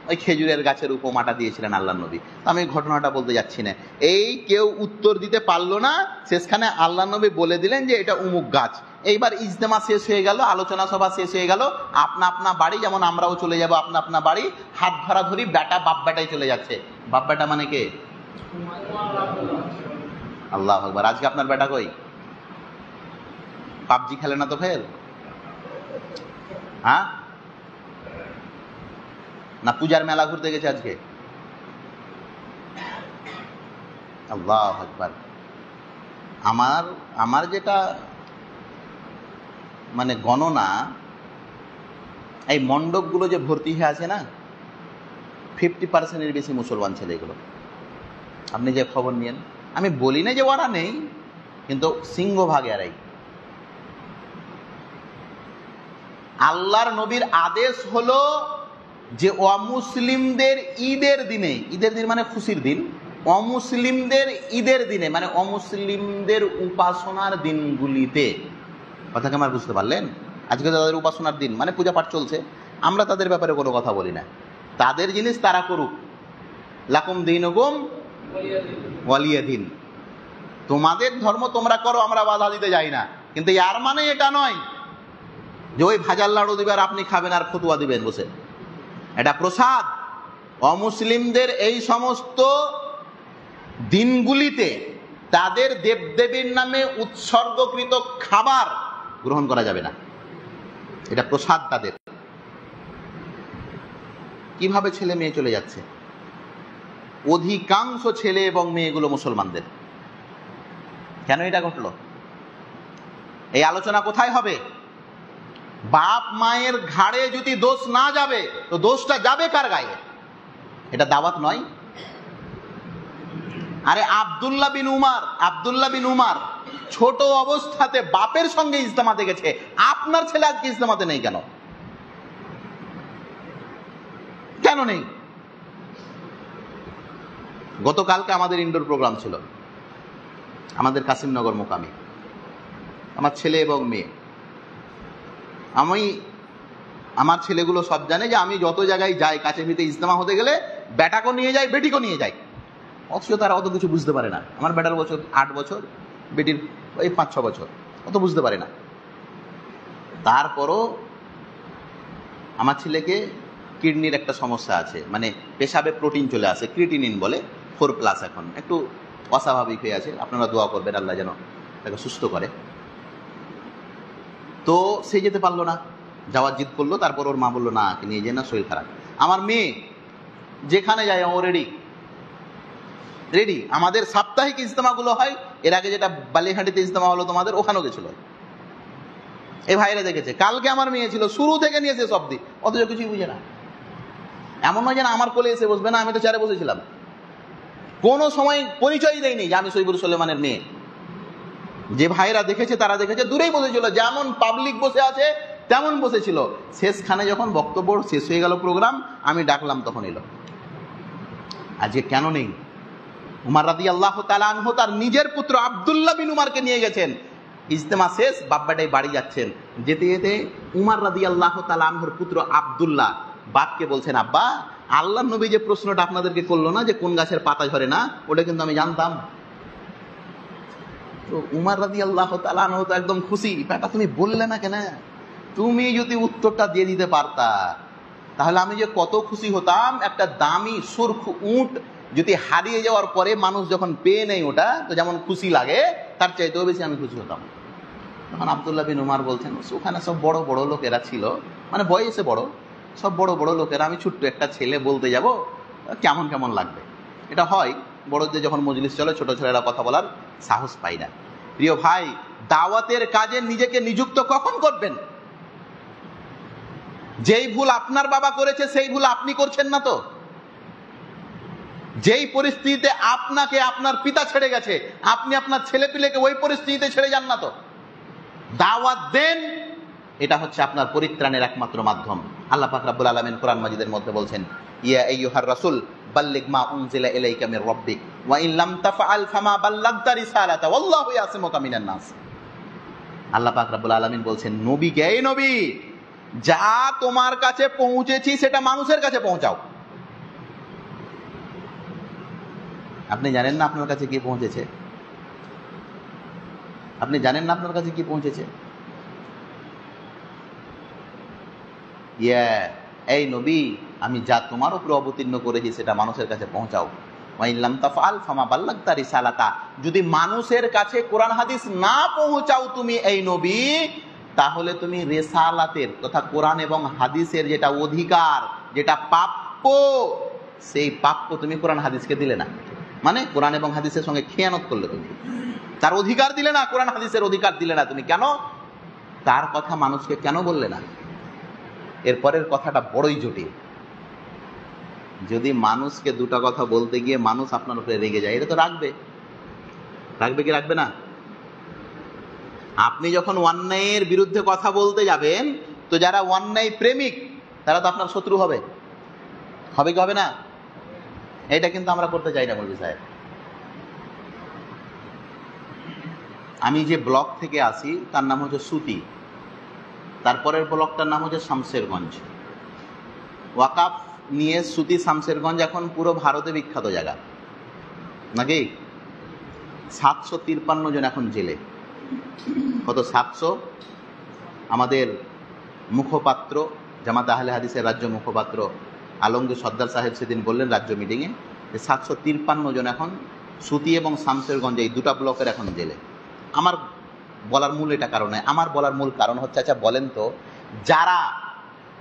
ওই খেজুরের গাছের উপমাটা দিয়েছিলেন আল্লাহর নবী। আমি ঘটনাটা বলতে যাচ্ছি না, এই কেউ উত্তর দিতে পারলো না, শেষখানে আল্লাহর নবী বলে দিলেন যে এটা উমুক গাছ। এইবার ইজতেমা শেষ হয়ে গেল, আলোচনা সভা শেষ হয়ে গেল, আপনা আপনা বাড়ি, যেমন আমরাও চলে যাব আপনা আপনা বাড়ি, হাত ধরাধরি, বেটা বাপ বেটাই চলে যাচ্ছে। বাপ বেটা মানে কে? আল্লাহু আকবার। আজকে আপনার বেটা কই? পাবজি খেলে না তো ফের? হ্যাঁ না পূজার মেলা ঘুরতে গেছে আজকে? আল্লাহু আকবার। আমার যেটা মানে গণনা, এই মণ্ডপগুলো যে ভর্তি হয়ে আছে না, 50% বেশি মুসলমান ছেলে এগুলো। আপনি যে খবর নিয়েন, আমি বলি না যে ওরা নেই, কিন্তু সিংহভাগ এরাই। আল্লাহর নবীর আদেশ হলো যে অমুসলিমদের ঈদের দিনে, ঈদের দিন মানে খুশির দিন, অমুসলিমদের ঈদের দিনে মানে অমুসলিমদের উপাসনার দিনগুলিতে, কথাকে আমার বুঝতে পারলেন? আজকে তাদের উপাসনার দিন মানে পূজা পাঠ চলছে, আমরা তাদের ব্যাপারে কোনো কথা বলি না, তাদের জিনিস তারা করুক। লাকুম দীনুকুম ওয়ালিয়া দিন, তোমাদের ধর্ম তোমরা করো, আমরা বাধা দিতে যাই না। কিন্তু ইয়ার মানে এটা নয় যে ওই ভাজার লাড়ু দিবে আর আপনি খাবেন আর ফতুয়া দিবেন বসে। এটা প্রসাদ, অমুসলিমদের এই সমস্ত দিনগুলিতে তাদের দেবদেবীর নামে উৎসর্গকৃত খাবার গ্রহণ করা যাবে না, এটা প্রসাদ তাদের। কিভাবে ছেলে মেয়ে চলে যাচ্ছে? অধিকাংশ ছেলে এবং মেয়েগুলো মুসলমানদের। কেন এটা ঘটলো? এই আলোচনা কোথায় হবে? বাপ মায়ের ঘাড়ে যদি দোষ না যাবে তো দোষটা যাবে কার গায়ে? এটা দাওয়াত নয়। আরে আব্দুল্লাহ বিন উমার ছোট অবস্থাতে বাপের সঙ্গে ইজতেমাতে গেছে, আপনার ছেলে আজকে ইজতেমাতে নেই কেন? কেন নেই? গতকালকে আমাদের ইনডোর প্রোগ্রাম ছিল আমাদের কাসিমনগর মোকামে, আমার ছেলে এবং মেয়ে। আমার ছেলেগুলো সব জানে যে আমি যত জায়গায় যাই, কাছে পিঠে ইজতেমা হতে গেলে বেটাকে নিয়ে যাই, বেটিকে নিয়ে যাই, অথচ তারা অত কিছু বুঝতে পারে না। আমার বেটার বছর 8 বছর, বেটির ওই 5-6 বছর, অত বুঝতে পারে না। তারপরও আমার ছেলেকে কিডনির একটা সমস্যা আছে, মানে পেশাবে প্রোটিন চলে আসে, ক্রিটিনিন বলে, 4+, এখন একটু অস্বাভাবিক হয়ে আছে। আপনারা দোয়া করবেন আল্লাহ যেন তাকে সুস্থ করে। তো সে যেতে পারলো না, যাওয়ার জিদ করলো। তারপর ওর মা বললো না, নিয়ে যে না, শরীর খারাপ। আমার মেয়ে যেখানে যায় ও রেডি। আমাদের সাপ্তাহিক ইজতেমাগুলো হয়, এর আগে যেটা বালিহাটিতে ইজতেমা হলো তোমাদের, ওখানেও গেছিল। এই ভাইরা দেখেছে, কালকে আমার মেয়ে ছিল, শুরু থেকে নিয়ে শেষ অবধি, অথচ কিছুই বুঝে না। এমন নয় যেন আমার কোলে এসে বসবে না, আমি তো চেয়ারে বসেছিলাম। কোনো সময় পরিচয় দেয়নি যে আমি সৈবুর সুলেমানের মেয়ে। যে ভাইরা দেখেছে তারা দেখেছে, দূরেই বসেছিল, যেমন পাবলিক বসে আছে তেমন বসেছিল। শেষখানে যখন বক্তব্য শেষ হয়ে গেল প্রোগ্রাম, আমি ডাকলাম, তখন এলো। আজকে কেন নেই? উমর রাদিয়াল্লাহু তাআলা আনহু তার নিজের পুত্র আব্দুল্লাহ বিন উমারকে নিয়ে গেছেন। ইজতেমা শেষ, বাপ্পাটাই বাড়ি যাচ্ছেন। যেতে যেতে উমর রাদিয়াল্লাহু তাআলা আনহুর পুত্র আব্দুল্লাহ বাপকে বলছেন, আব্বা, আল্লাহর নবী যে প্রশ্নটা আপনাদেরকে করলো না যে কোন গাছের পাতা ঝরে না, ওটা কিন্তু আমি জানতাম। তো উমর রাদিয়াল্লাহু তাআলা আনহু তো একদম খুশি, বেটা তুমি বললে না কেন? তুমি যদি উত্তরটা দিয়ে দিতে পারতা তাহলে আমি যে কত খুশি হতাম। একটা দামি সুরখ উট যদি হারিয়ে যাওয়ার পরে মানুষ যখন পেয়ে নেই ওটা, তো যেমন খুশি লাগে, তার চাইতেও বেশি আমি খুশি হতাম। তখন আব্দুল্লাহ বিন উমার বলছেন, ওখানে সব বড় বড় লোকেরা ছিল, মানে বয়সে বড়, সব বড় বড় লোকেরা, আমি ছোট্ট একটা ছেলে বলতে যাব, কেমন কেমন লাগবে। এটা হয় বড়দের যখন মজলিস চলে, ছোট ছেলেরা কথা বলার সাহস পায় না। প্রিয় ভাই, দাওয়াতের কাজে নিজেকে নিযুক্ত কখন করবেন? যেই ভুল আপনার বাবা করেছে সেই ভুল আপনি করছেন না তো? যেই পরিস্থিতিতে আপনাকে আপনার পিতা ছেড়ে গেছে, আপনি আপনার ছেলে পিলেকে ওই পরিস্থিতিতে ছেড়ে যান না তো? দাওয়াত দেন, এটা হচ্ছে আপনার পরিত্রাণের একমাত্র মাধ্যম। আল্লাহ পাক রব্বুল আলামিন কোরআন মাজিদের মধ্যে বলছেন, ইয়া আইয়ুহার রাসূল বাল্লিগ মা উনজিলা ইলাইকা মির রাব্বিক ওয়া ইন লাম তাফআল ফামা বাল্লাগতা রিসালাতা ওয়াল্লাহু ইয়াসিমুকা মিনান নাস। আল্লাহ পাক রব্বুল আলামিন বলছেন, নবীকে, এই নবী, যা তোমার কাছে পৌঁছেছি সেটা মানুষের কাছে পৌঁছাও। আপনি জানেন না আপনার কাছে কি পৌঁছেছে? আপনি জানেন না আপনার কাছে কি পৌঁছেছে? এই নবী, আমি যা তোমার উপরে অবতীর্ণ করেছি সেটা মানুষের কাছে পৌঁছাও। যদি মানুষের কাছে কোরআন হাদিস না পৌঁছাও তুমি এই নবী, তাহলে তুমি রেসালাতের তথা কোরআন এবং হাদিসের যেটা অধিকার, যেটা প্রাপ্য, সেই প্রাপ্য তুমি কোরআন হাদিসকে দিলে না। মানে কোরআন এবং হাদিসের সঙ্গে খেয়ানত করলে, তুমি তার অধিকার দিলে না, কোরআন হাদিসের অধিকার দিলে না। তুমি কেন তার কথা মানুষকে কেন বললে না? এরপরের কথাটা বড়ই জটিল। যদি মানুষকে দুটো কথা বলতে গিয়ে মানুষ আপনার উপরে রেগে যায়, এটা তো রাখবে কি রাখবে না? আপনি যখন অন্যায়ের বিরুদ্ধে কথা বলতে যাবেন, তো যারা অন্যায় প্রেমিক তারা তো আপনার শত্রু হবে কি হবে না? এটা কিন্তু আমরা করতে চাই না মৌলভী সাহেব। আমি যে ব্লক থেকে আসি তার নাম হচ্ছে সুতি, তারপরের ব্লকটার নাম হচ্ছে শামশেরগঞ্জ। ওয়াকাফ নিয়ে সুতি শামশেরগঞ্জ এখন পুরো ভারতে বিখ্যাত জায়গা, নাকি? 753 জন এখন জেলে। কত? 700। আমাদের মুখপাত্র, জামাত আহলে হাদিসের রাজ্য মুখপাত্র আলমগীর সর্দার সাহেব সেদিন বললেন রাজ্য মিটিংয়ে যে 753 জন এখন সুতি এবং শামসেরগঞ্জে এই দুটা ব্লকের এখন জেলে। আমার বলার মূল এটা কারণে, আমার বলার মূল কারণ হচ্ছে, আচ্ছা বলেন তো, যারা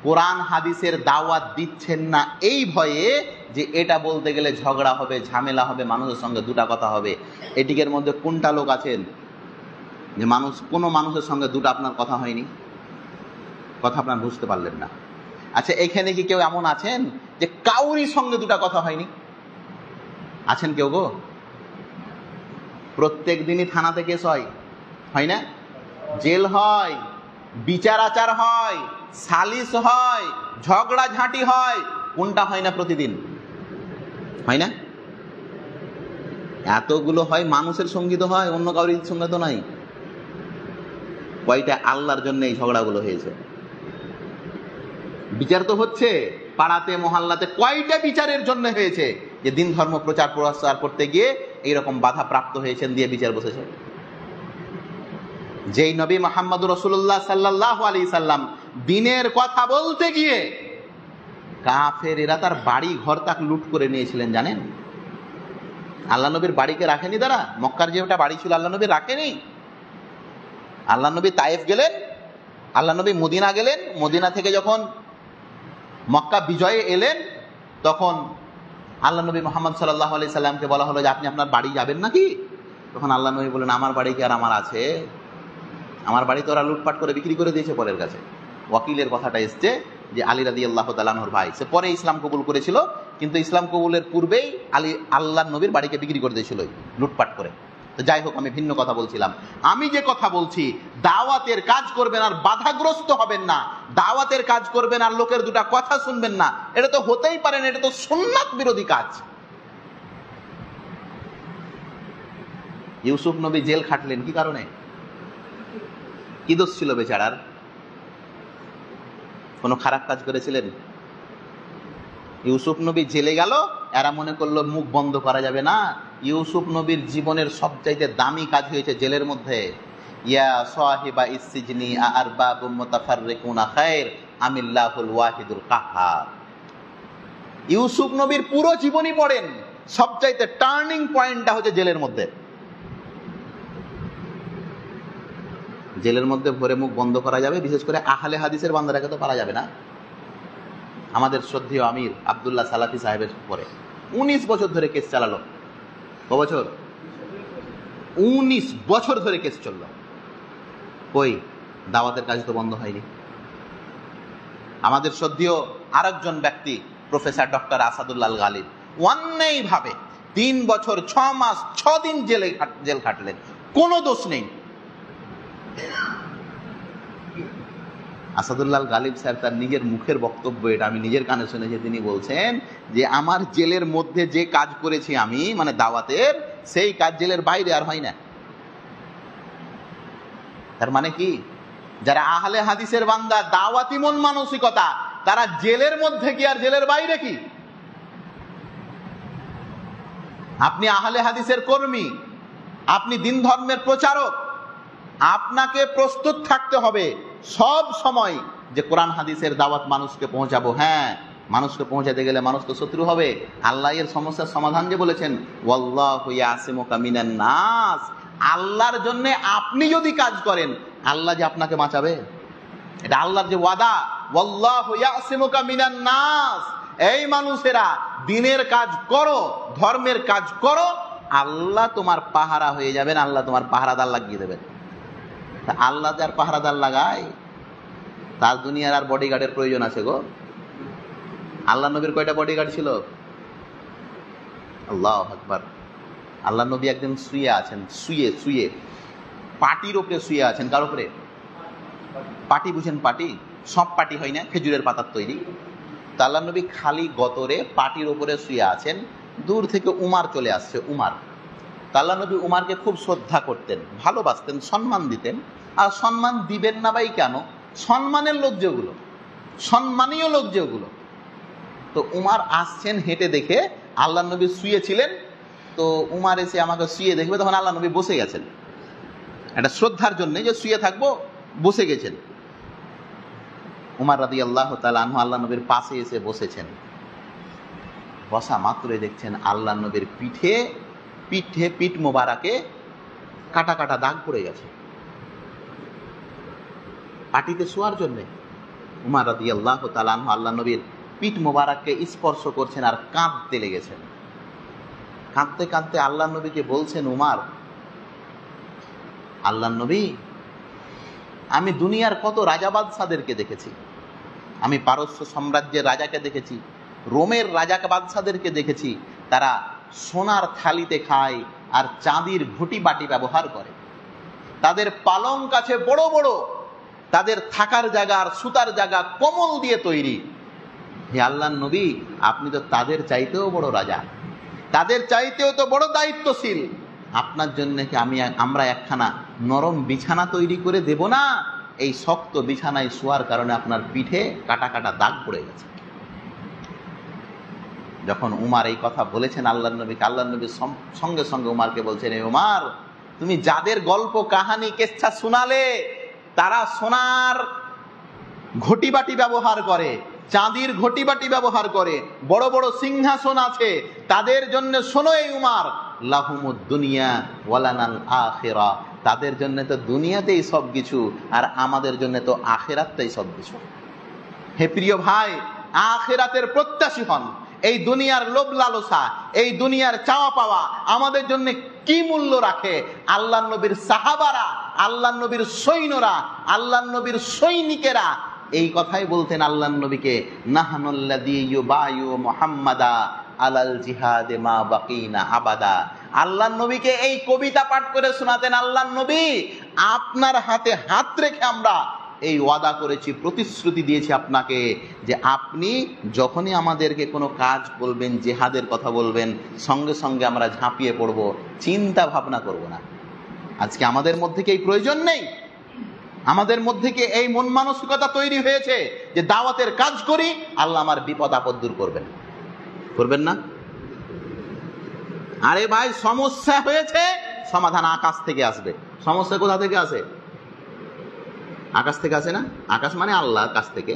কোরআন হাদিসের দাওয়াত দিচ্ছেন না এই ভয়ে যে এটা বলতে গেলে ঝগড়া হবে, ঝামেলা হবে, মানুষের সঙ্গে দুটা কথা হবে, এটিকের মধ্যে কোনটা লোক আছেন যে কোনো মানুষের সঙ্গে দুটো আপনার কথা হয়নি? কথা আপনার বুঝতে পারলেন না। আচ্ছা, এখানে কি কেউ এমন আছেন যে কাউরি সঙ্গে দুটা কথা হয়নি? আছেন কেউ গো? প্রত্যেক দিনই থানাতে কেস হয় না? জেল হয়, বিচার আচার হয়, সালিশ হয়, ঝগড়া ঝাঁটি হয়, কোনটা হয় না প্রতিদিন? হয় না? এতগুলো হয়, মানুষের সঙ্গে তো হয়, অন্য কাউরির সঙ্গে তো নাই। কয়টা আল্লাহর জন্য এই ঝগড়াগুলো হয়েছে? বিচার তো হচ্ছে পাড়াতে মহল্লাতে, কয়টা বিচারের জন্য হয়েছে যে দিন ধর্ম প্রচার প্রসার করতে গিয়ে এইরকম বাধা প্রাপ্ত হয়েছেন, দিয়ে বিচার বসেছে। যেই নবী মুহাম্মদুর রাসূলুল্লাহ সাল্লাল্লাহু আলাইহি সাল্লাম দিনের কথা বলতে গিয়ে কাফেরেরা তার বাড়ি ঘর তাক লুট করে নিয়েছিলেন, জানেন? আল্লাহ নবীর বাড়িকে রাখেনি তারা। মক্কার যে ওটা বাড়ি ছিল আল্লাহ নবী রাখেনি। আল্লাহ নবী তায়েফ গেলেন, আল্লাহ নবী মদিনা গেলেন, মদিনা থেকে যখন মক্কা বিজয়ে এলেন তখন আল্লাহ নবী মুহাম্মদ সাল্লাল্লাহু আলাইহি সাল্লামকে বলা হলো যে আপনি আপনার বাড়ি যাবেন নাকি? তখন আল্লাহ নবী বললেন, আমার বাড়ি কি আর আমার আছে? আমার বাড়ি তো ওরা লুটপাট করে বিক্রি করে দিয়েছে পরের কাছে। ওয়াকিলের কথাটা এসছে যে আলী রাদিয়াল্লাহু তাআলা আনহুর ভাই, সে পরে ইসলাম কবুল করেছিল, কিন্তু ইসলাম কবুলের পূর্বেই আলী আল্লাহ নবীর বাড়িকে বিক্রি করে দিয়েছিল লুটপাট করে। তো যাই হোক, আমি ভিন্ন কথা বলছিলাম। আমি যে কথা বলছি, দাওয়াতের কাজ করবেন আর বাধাগ্রস্ত হবেন না, দাওয়াতের কাজ করবেন আর লোকের দুটা কথা শুনবেন না, এটা তো হতেই পারে না, এটা তো সুন্নাত বিরোধী কাজ। ইউসুফ নবী জেল খাটলেন কি কারণে? কি দোষ ছিল বেচারার? কোনো খারাপ কাজ করেছিলেন? ইউসুফ নবী জেলে গেল, এরা মনে করলো মুখ বন্ধ করা যাবে না। ইউসুফ নবীর জীবনের সবচাইতে দামি কাজ হয়েছে জেলের মধ্যে। ইয়া সাহিবা ইসসিজনি আরবাবুম মুতাফাররিকুনা খায়র আমিল্লাহুল ওয়াহিদুল কাহ্হার। ইউসুফ নবীর পুরো জীবনী পড়েন, সবচাইতে টার্নিং পয়েন্টটা হচ্ছে জেলের মধ্যে। জেলের মধ্যে ভরে মুখ বন্ধ করা যাবে, বিশেষ করে আহলে হাদিসের বান্দারাকে তো পারা যাবে না। আমাদের শ্রদ্ধেয় আমির আব্দুল্লাহ সালাফি সাহেবের পরে 19 বছর ধরে কেস চালালো। ক বছর? 19 বছর ধরে কেস চলল। কই দাওয়াতের কাজ তো বন্ধ হয়নি। আমাদের শ্রদ্ধেয় আরেকজন ব্যক্তি প্রফেসর ডক্টর আসাদুল্লাহ গালিব অন্যায়ভাবে 3 বছর 6 মাস 6 দিন জেল খাটলেন, কোনো দোষ নেই। আসাদুল্লাহ গালিব স্যার তার নিজের মুখের বক্তব্য, এটা আমি নিজের কানে শুনেছি, তিনি বলছেন যে আমার জেলের মধ্যে যে কাজ করেছি আমি, মানে দাওয়াতের, সেই কাজ জেলের বাইরে আর হয় না। তার মানে কি, যারা আহলে হাদিসের বান্দা, দাওয়াতি মন মানসিকতা, তারা জেলের মধ্যে কি আর জেলের বাইরে কি? আপনি আহলে হাদিসের কর্মী, আপনি দিন ধর্মের প্রচারক, আপনাকে প্রস্তুত থাকতে হবে সব সময় যে কোরআন হাদিসের দাওয়াত মানুষকে পৌঁছাবো। হ্যাঁ, মানুষকে পৌঁছাতে গেলে মানুষ তো শত্রু হবে। আল্লাহ এর সমস্যার সমাধান যে বলেছেন, ওয়াল্লাহু ইয়াসিমুকা মিনান নাস, আল্লাহর জন্য আপনি যদি কাজ করেন আল্লাহ যে আপনাকে বাঁচাবে, এটা আল্লাহর যে ওয়াদা। ওয়াল্লাহু ইয়াসিমুকা মিনান নাস, এই মানুষেরা দিনের কাজ করো, ধর্মের কাজ করো, আল্লাহ তোমার পাহারা হয়ে যাবেন, আল্লাহ তোমার পাহারাদার লাগিয়ে দেবেন। আল্লাহ যার পাহারাদার লাগায় তার দুনিয়ার আর বডিগার্ডের প্রয়োজন আছে গো? আল্লাহ নবীর কয়টা বডিগার্ড ছিল? আল্লাহু আকবার। আল্লাহ নবী একদিন শুয়ে আছেন, শুয়ে পাটির উপরে শুয়ে আছেন। কার উপরে? পাটি, বুঝেন পাটি? সব পাটি হয় না, খেজুরের পাতার তৈরি। তো আল্লাহ নবী খালি গতরে পাটির উপরে শুয়ে আছেন। দূর থেকে উমার চলে আসছে। উমার, আল্লাহ নবী উমারকে খুব শ্রদ্ধা করতেন, ভালোবাসতেন, সম্মান দিতেন। আর সম্মান দিবেন না ভাই কেন? সম্মানের লোক যেগুলো, সম্মানীয় লোক যেগুলো। তো উমার আসছেন হেঁটে, দেখে আল্লাহ নবী শুয়েছিলেন। তো উমার এসে আমাকে শুয়ে দেখবে, তখন আল্লাহ নবী বসে গেছেন, একটা শ্রদ্ধার জন্য যে শুয়ে থাকবো, বসে গেছেন। উমার রাদিয়াল্লাহু তাআলা আনহু আল্লাহ নবীর পাশে এসে বসেছেন। বসা মাত্রই দেখছেন আল্লাহ নবীর পিঠ মোবারকে কাটা কাটা দাগ পড়ে গেছে, পাটিতে শোয়ার জন্যে। উমর রাদিয়াল্লাহু তাআলা আনহু আল্লাহ নবীর পিঠ মোবারককে স্পর্শ করছেন আর কাঁদতে লেগেছেন। কাঁদতে কাঁদতে আল্লাহ নবীকে বলছেন, উমর, আল্লাহ নবী, আমি দুনিয়ার কত রাজা বাদশাদেরকে দেখেছি, আমি পারস্য সাম্রাজ্যের রাজাকে দেখেছি, রোমের রাজা বাদশাদেরকে দেখেছি, তারা সোনার থালিতে খায় আর চাঁদির ঘটি বাটি ব্যবহার করে, তাদের পালঙ্ক আছে বড় বড়, তাদের থাকার জায়গা আর সুতার জায়গা কমল দিয়ে তৈরি। হে আল্লাহর নবী, আপনি তো তাদের চাইতেও বড় রাজা, তাদের চাইতেও তো বড় দায়িত্বশীল, আপনার জন্য কি আমরা একখানা নরম বিছানা তৈরি করে দেব না? এই শক্ত বিছানায় শোয়ার কারণে আপনার পিঠে কাটা কাটা দাগ পড়ে গেছে। যখন উমার এই কথা বলেছেন আল্লাহর নবীকে, আল্লাহর নবী সঙ্গে সঙ্গে উমারকে বলছেন, এই উমার, তুমি যাদের গল্প কাহানি কেচ্ছা শোনালে তারা সোনার ঘটিবাটি ব্যবহার করে, চাঁদির ঘটিবাটি ব্যবহার করে, বড় বড় সিংহাসন আছে, তাদের জন্য শোনো এই উমার, লাহুমুদ দুনিয়া ওয়ালানাল আখিরা, তাদের জন্য তো দুনিয়াতেই সব কিছু আর আমাদের জন্য তো আখিরাতেই সব কিছু। হে প্রিয় ভাই, আখিরাতের প্রত্যাশী হন। এই দুনিয়ার লোভ লালসা, এই দুনিয়ার চাওয়া পাওয়া আমাদের জন্য কি মূল্য রাখে? আল্লাহর নবীর সাহাবারা, আল্লাহর নবীর সৈন্যরা, আল্লাহর নবীর সৈনিকেরা এই কথাই বলতেন আল্লাহর নবীকে, নাহনুল্লাযী ইউবায়ু মুহাম্মাদা আলাল জিহাদে মা বাকিনা আবাদা। আল্লাহর নবীকে এই কবিতা পাঠ করে শোনাতেন, আল্লাহর নবী, আপনার হাতে হাত রেখে আমরা এই ওয়াদা করেছি, প্রতিশ্রুতি দিয়েছি আপনাকে, যে আপনি যখনই আমাদেরকে কোনো কাজ বলবেন, জিহাদের কথা বলবেন, সঙ্গে সঙ্গে আমরা ঝাঁপিয়ে পড়ব, চিন্তা ভাবনা করব না। আজকে আমাদের মধ্যে কি এই প্রয়োজন নেই? আমাদের মধ্যে কি এই মন মানসিকতা তৈরি হয়েছে যে দাওয়াতের কাজ করি, আল্লাহ আমার বিপদ আপদ দূর করবেন? করবেন না? আরে ভাই, সমস্যা হয়েছে, সমাধান আকাশ থেকে আসবে। সমস্যা কোথা থেকে আসে? আকাশ থেকে আসে না? আকাশ মানে আল্লাহর কাছ থেকে।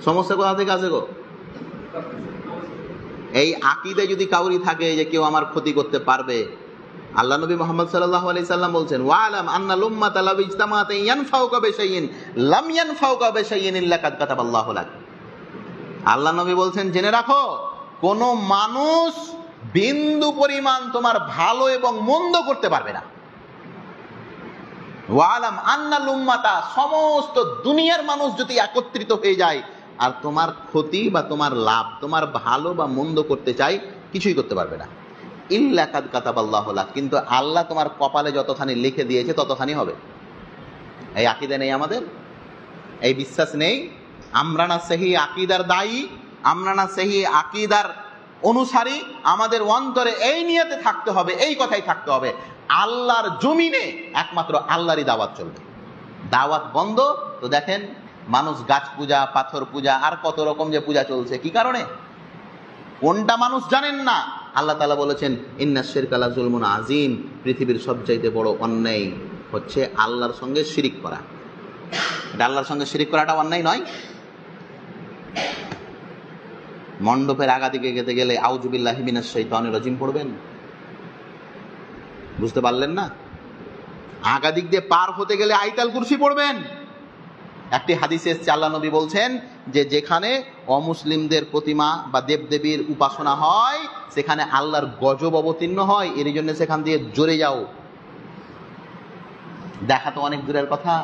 সমস্যা কোথা থেকে আসে গো? এই আকীদা যদি কাউরি থাকে যে কেউ আমার ক্ষতি করতে পারবে, আল্লাহ নবী মুহাম্মদ সাল্লাল্লাহু আলাইহি সাল্লাম বলছেন, ওয়ালাম আন্নাল উম্মাতা লাউ ইজতামাআত ইয়ানফাউকা বিশাইইন লাম ইয়ানফাউকা বিশাইইন ইল্লা কাদ কাতাবাল্লাহু লাক। আল্লাহ নবী বলছেন, জেনে রাখো, কোন মানুষ বিন্দু পরিমাণ তোমার ভালো এবং মন্দ করতে পারবে না। ওয়ালাম আন্নাল উম্মাতা, সমস্ত দুনিয়ার মানুষ যদি একত্রিত হয়ে যায় আর তোমার ক্ষতি বা তোমার লাভ, তোমার ভালো বা মন্দ করতে চাই, কিছুই করতে পারবে না। ইল্লা কাদ কাতাবাল্লাহু লাক, কিন্তু আল্লাহ তোমার কপালে যতখানি লিখে দিয়েছে ততখানি হবে। এই আকীদা নেই আমাদের, এই বিশ্বাস নেই। আমরা না সহি আকীদার দায়ী, আমরা না সহি আকীদার অনুসারী। আমাদের অন্তরে এই নিয়তে থাকতে হবে, এই কথাই থাকতে হবে, আল্লাহর জমিনে একমাত্র আল্লাহরই দাওয়াত চলবে। দাওয়াত বন্ধ তো দেখেন মানুষ গাছ পূজা, পাথর পূজা আর কত রকম যে পূজা চলছে। কি কারণে? কোনটা মানুষ জানেন না। আল্লাহ তাআলা বলেছেন, ইন্নাশ শিরকা লাযুলমুন আযীম, পৃথিবীর সবচাইতে বড় অন্যায় হচ্ছে আল্লাহর সঙ্গে শিরিক করা। এটা আল্লাহর সঙ্গে শিরিক করাটা অন্যায় নয়? মণ্ডপের আগা দিকে যেতে গেলে আউযু বিল্লাহি মিনাশ শাইতানির রাজিম পড়বেন? বুঝতে পারলেন না? আগা দিক দিয়ে পার হতে গেলে আয়াতুল কুরসি পড়বেন। একটি হাদিসে এসেছে, আল্লাহ নবী বলছেন যে যেখানে অমুসলিমদের প্রতিমা বা দেবদেবীর উপাসনা হয় সেখানে আল্লাহর গজব অবতীর্ণ হয়, এর জন্য সেখান দিয়ে জোরে যাও। দেখা তো অনেক দূরের কথা,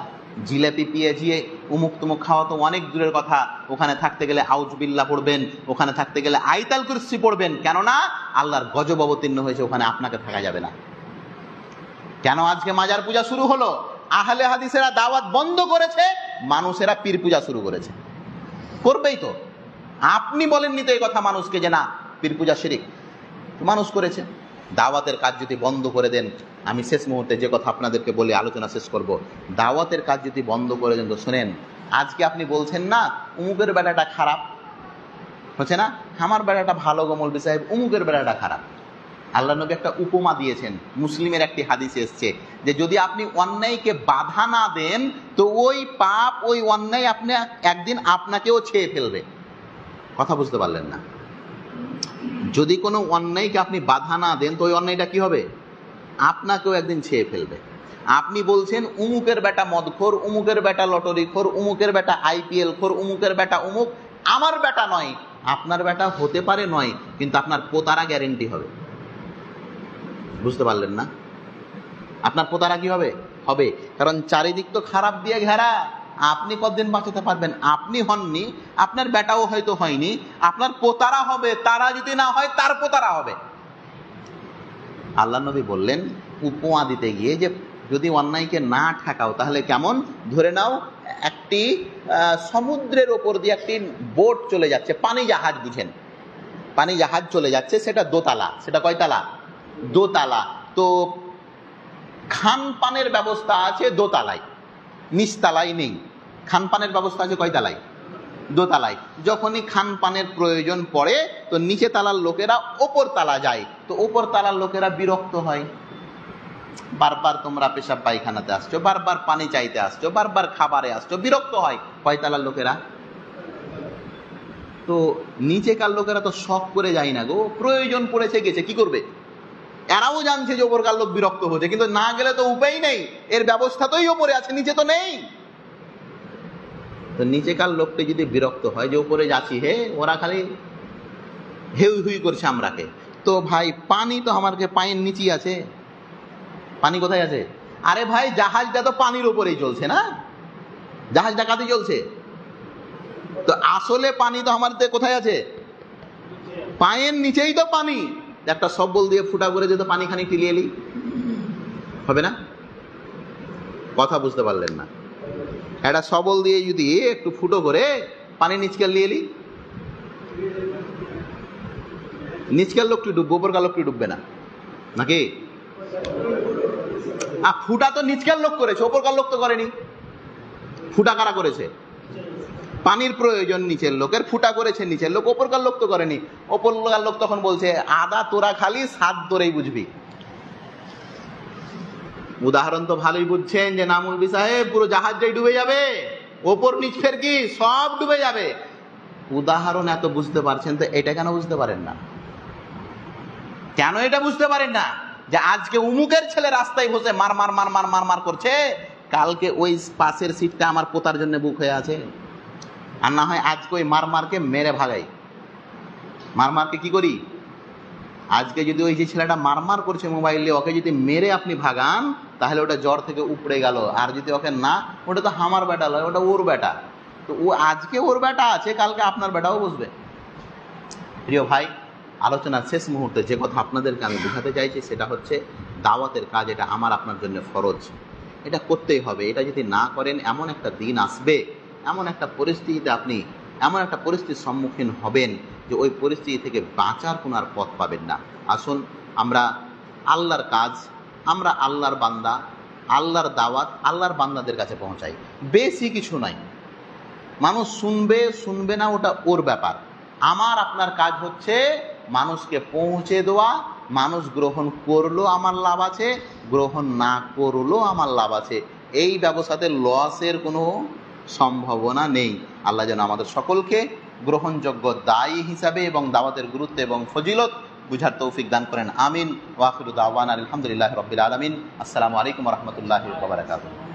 জিলাপি পিয়াজিয়ে উমুক তুমুক খাওয়া তো অনেক দূরের কথা। ওখানে থাকতে গেলে আউযু বিল্লাহ পড়বেন, ওখানে থাকতে গেলে আয়াতুল কুরসি পড়বেন। কেননা আল্লাহর গজব অবতীর্ণ হয়েছে, ওখানে আপনাকে থাকা যাবে না। কেন আজকে মাজার পূজা শুরু হলো? আহলে হাদিসেরা দাওয়াত বন্ধ করেছে, মানুষেরা পীর পূজা শুরু করেছে। করবেই তো, আপনি বলেননি তো এই কথা মানুষকে যে না পীর পূজা শিরিক, মানুষ করেছে। দাওয়াতের কাজ যদি বন্ধ করে দেন, আমি শেষ মুহূর্তে যে কথা আপনাদেরকে বলে আলোচনা শেষ করব, দাওয়াতের কাজ যদি বন্ধ করে দেন তো শুনেন, আজকে আপনি বলছেন না উমুকের বেলাটা খারাপ হচ্ছে না, আমার বেলাটা ভালো গো মৌলভী সাহেব, উমুকের বেলাটা খারাপ। আল্লাহ নবী একটা উপমা দিয়েছেন, মুসলিমের একটি হাদিসে এসেছে যে যদি আপনি অন্যায়কে বাধা না দেন তো ওই পাপ, ওই অন্যায় আপনি একদিন আপনাকেও ছেয়ে ফেলবে। কথা বুঝতে পারলেন না? যদি কোনো অন্যায়কে আপনি বাধা না দেন তো ওই অন্যায়টা কি হবে? আপনাকেও একদিন ছেয়ে ফেলবে। আপনি বলছেন উমুকের বেটা মদখোর, উমুকের বেটা লটারিখোর, উমুকের বেটা আইপিএল খোর, উমুকের বেটা উমুক, আমার বেটা নয়। আপনার বেটা হতে পারে নয়, কিন্তু আপনার পোতারা গ্যারেন্টি হবে। বুঝতে পারলেন না? আপনার পোতারা কি হবে? হবে। কারণ চারিদিক তো খারাপ দিয়ে ঘেরা। আপনি কতদিন বাঁচাতে পারবেন? আপনি হননি, আপনার বেটাও হয়তো হয়নি, আপনার পোতারা হবে। তারা যদি না হয় তার পোতারা হবে। আল্লাহ নবী বললেন উপমা দিতে গিয়ে যে যদি অন্যায়কে না ঠেকাও তাহলে কেমন? ধরে নাও একটি সমুদ্রের ওপর দিয়ে একটি বোট চলে যাচ্ছে, পানি জাহাজ, বুঝেন, পানি জাহাজ চলে যাচ্ছে, সেটা দোতলা। সেটা কয়তলা? দোতলা। তো খানপানের ব্যবস্থা আছে দোতলায়, নিচতলায় নেই। খানপানের ব্যবস্থা আছে কয়তলায়? দোতলায়। যখনই খানপানের প্রয়োজন পড়ে তো নিচে তালার লোকেরা ওপর তালা যায়। তো ওপর তালার লোকেরা বিরক্ত হয়, বারবার তোমরা পেশাব পায়খানাতে আসছো, বারবার পানি চাইতে আসছো, বারবার খাবারে আসছো, বিরক্ত হয় কয়তলার লোকেরা। তো নিচেকার লোকেরা তো শখ করে যায় না গো, প্রয়োজন পড়েছে গেছে, কি করবে? এরাও জানছে যে ওপরকার লোক বিরক্ত হচ্ছে, কিন্তু না গেলে তো উপায় নেই, এর ব্যবস্থা তোই ওপরে আছে, নিচে তো নেই। তো নিচেকার লোকটি যদি বিরক্ত হয় যে উপরে যাচ্ছি, হে ওরা খালি হেউ হুই করছে আমরাকে, তো ভাই পানি তো আমাকে পায়ের নিচেই আছে। পানি কোথায় আছে? আরে ভাই জাহাজটা তো পানির উপরেই চলছে না, জাহাজটা কাতে চলছে? তো আসলে পানি তো আমাদের কোথায় আছে? পায়ের নিচেই তো পানি। একটা সব্বল দিয়ে ফুটা করে যেত পানি খানি টিলিয়ে এলি, হবে না? কথা বুঝতে পারলেন না? একটা সবল দিয়ে যদি একটু ফুটো করে পানি নিচকাল নিয়ে এলি, নিচকার লোকটি ডুববে, উপরকার লোকটি ডুববে না নাকি? ফুটা তো নিচকার লোক করেছে, উপরকার লোক তো করেনি। ফুটা কারা করেছে? পানির প্রয়োজন নিচের লোকের, ফুটা করেছে নিচের লোক, উপরকার লোক তো করেনি। উপরকার লোক তখন বলছে আদা তোরা খালি সাত ধরেই বুঝবি। উদাহরণ তো ভালোই বুঝছেন যে না মৌলভী সাহেব পুরো জাহাজটাই ডুবে যাবে, ওপর নিচ ফের কি সব ডুবে যাবে। উদাহরণ এত বুঝতে পারছেন, তো এটা কেন বুঝতে পারেন না? কেন এটা বুঝতে পারেন না যে আজকে উমুকের ছেলে রাস্তায় বসে মার মার মার মার মার মার করছে, কালকে ওই পাশের সিটটা আমার পোতার জন্য বুক হয়ে আছে। আর না হয় আজকে ওই মার মারকে মেরে ভাগাই, মার মারকে কি করি? আজকে যদি ওই যে ছেলেটা মারমার করছে মোবাইলে, ওকে যদি মেরে আপনি ভাগান তাহলে ওটা জ্বর থেকে উপড়ে গেল। আর যদি ওকে না, ওটা তো আমার বেটা নয়, ওটা ওর বেটা। তো ও আজকে ওর বেটা আছে, কালকে আপনার বেটাও বসবে। প্রিয় ভাই, আলোচনার শেষ মুহূর্তে যে কথা আপনাদেরকে আমি বোঝাতে চাইছি সেটা হচ্ছে দাওয়াতের কাজ, এটা আমার আপনার জন্য ফরজ, এটা করতেই হবে। এটা যদি না করেন এমন একটা দিন আসবে, এমন একটা পরিস্থিতিতে আপনি এমন একটা পরিস্থিতির সম্মুখীন হবেন যে ওই পরিস্থিতি থেকে বাঁচার কোনো আর পথ পাবেন না। আসুন আমরা আল্লাহর কাজ, আমরা আল্লাহর বান্দা, আল্লাহর দাওয়াত আল্লাহর বান্দাদের কাছে পৌঁছাই। বেশি কিছু নাই, মানুষ শুনবে শুনবে না ওটা ওর ব্যাপার। আমার আপনার কাজ হচ্ছে মানুষকে পৌঁছে দেওয়া। মানুষ গ্রহণ করলো আমার লাভ আছে, গ্রহণ না করলো আমার লাভ আছে। এই ব্যবসাতে লসের কোনো সম্ভাবনা নেই। আল্লাহ যেন আমাদের সকলকে গ্রহণযোগ্য দায়ী হিসাবে এবং দাওয়াতের গুরুত্ব এবং ফজিলত বুঝার তৌফিক দান করেন। আমিন। ওয়া আখিরু দাওয়ানা আলহামদুলিল্লাহি রাব্বিল আলামিন। আসসালামু আলাইকুম ওয়া রাহমাতুল্লাহি ওয়া বারাকাতুহু।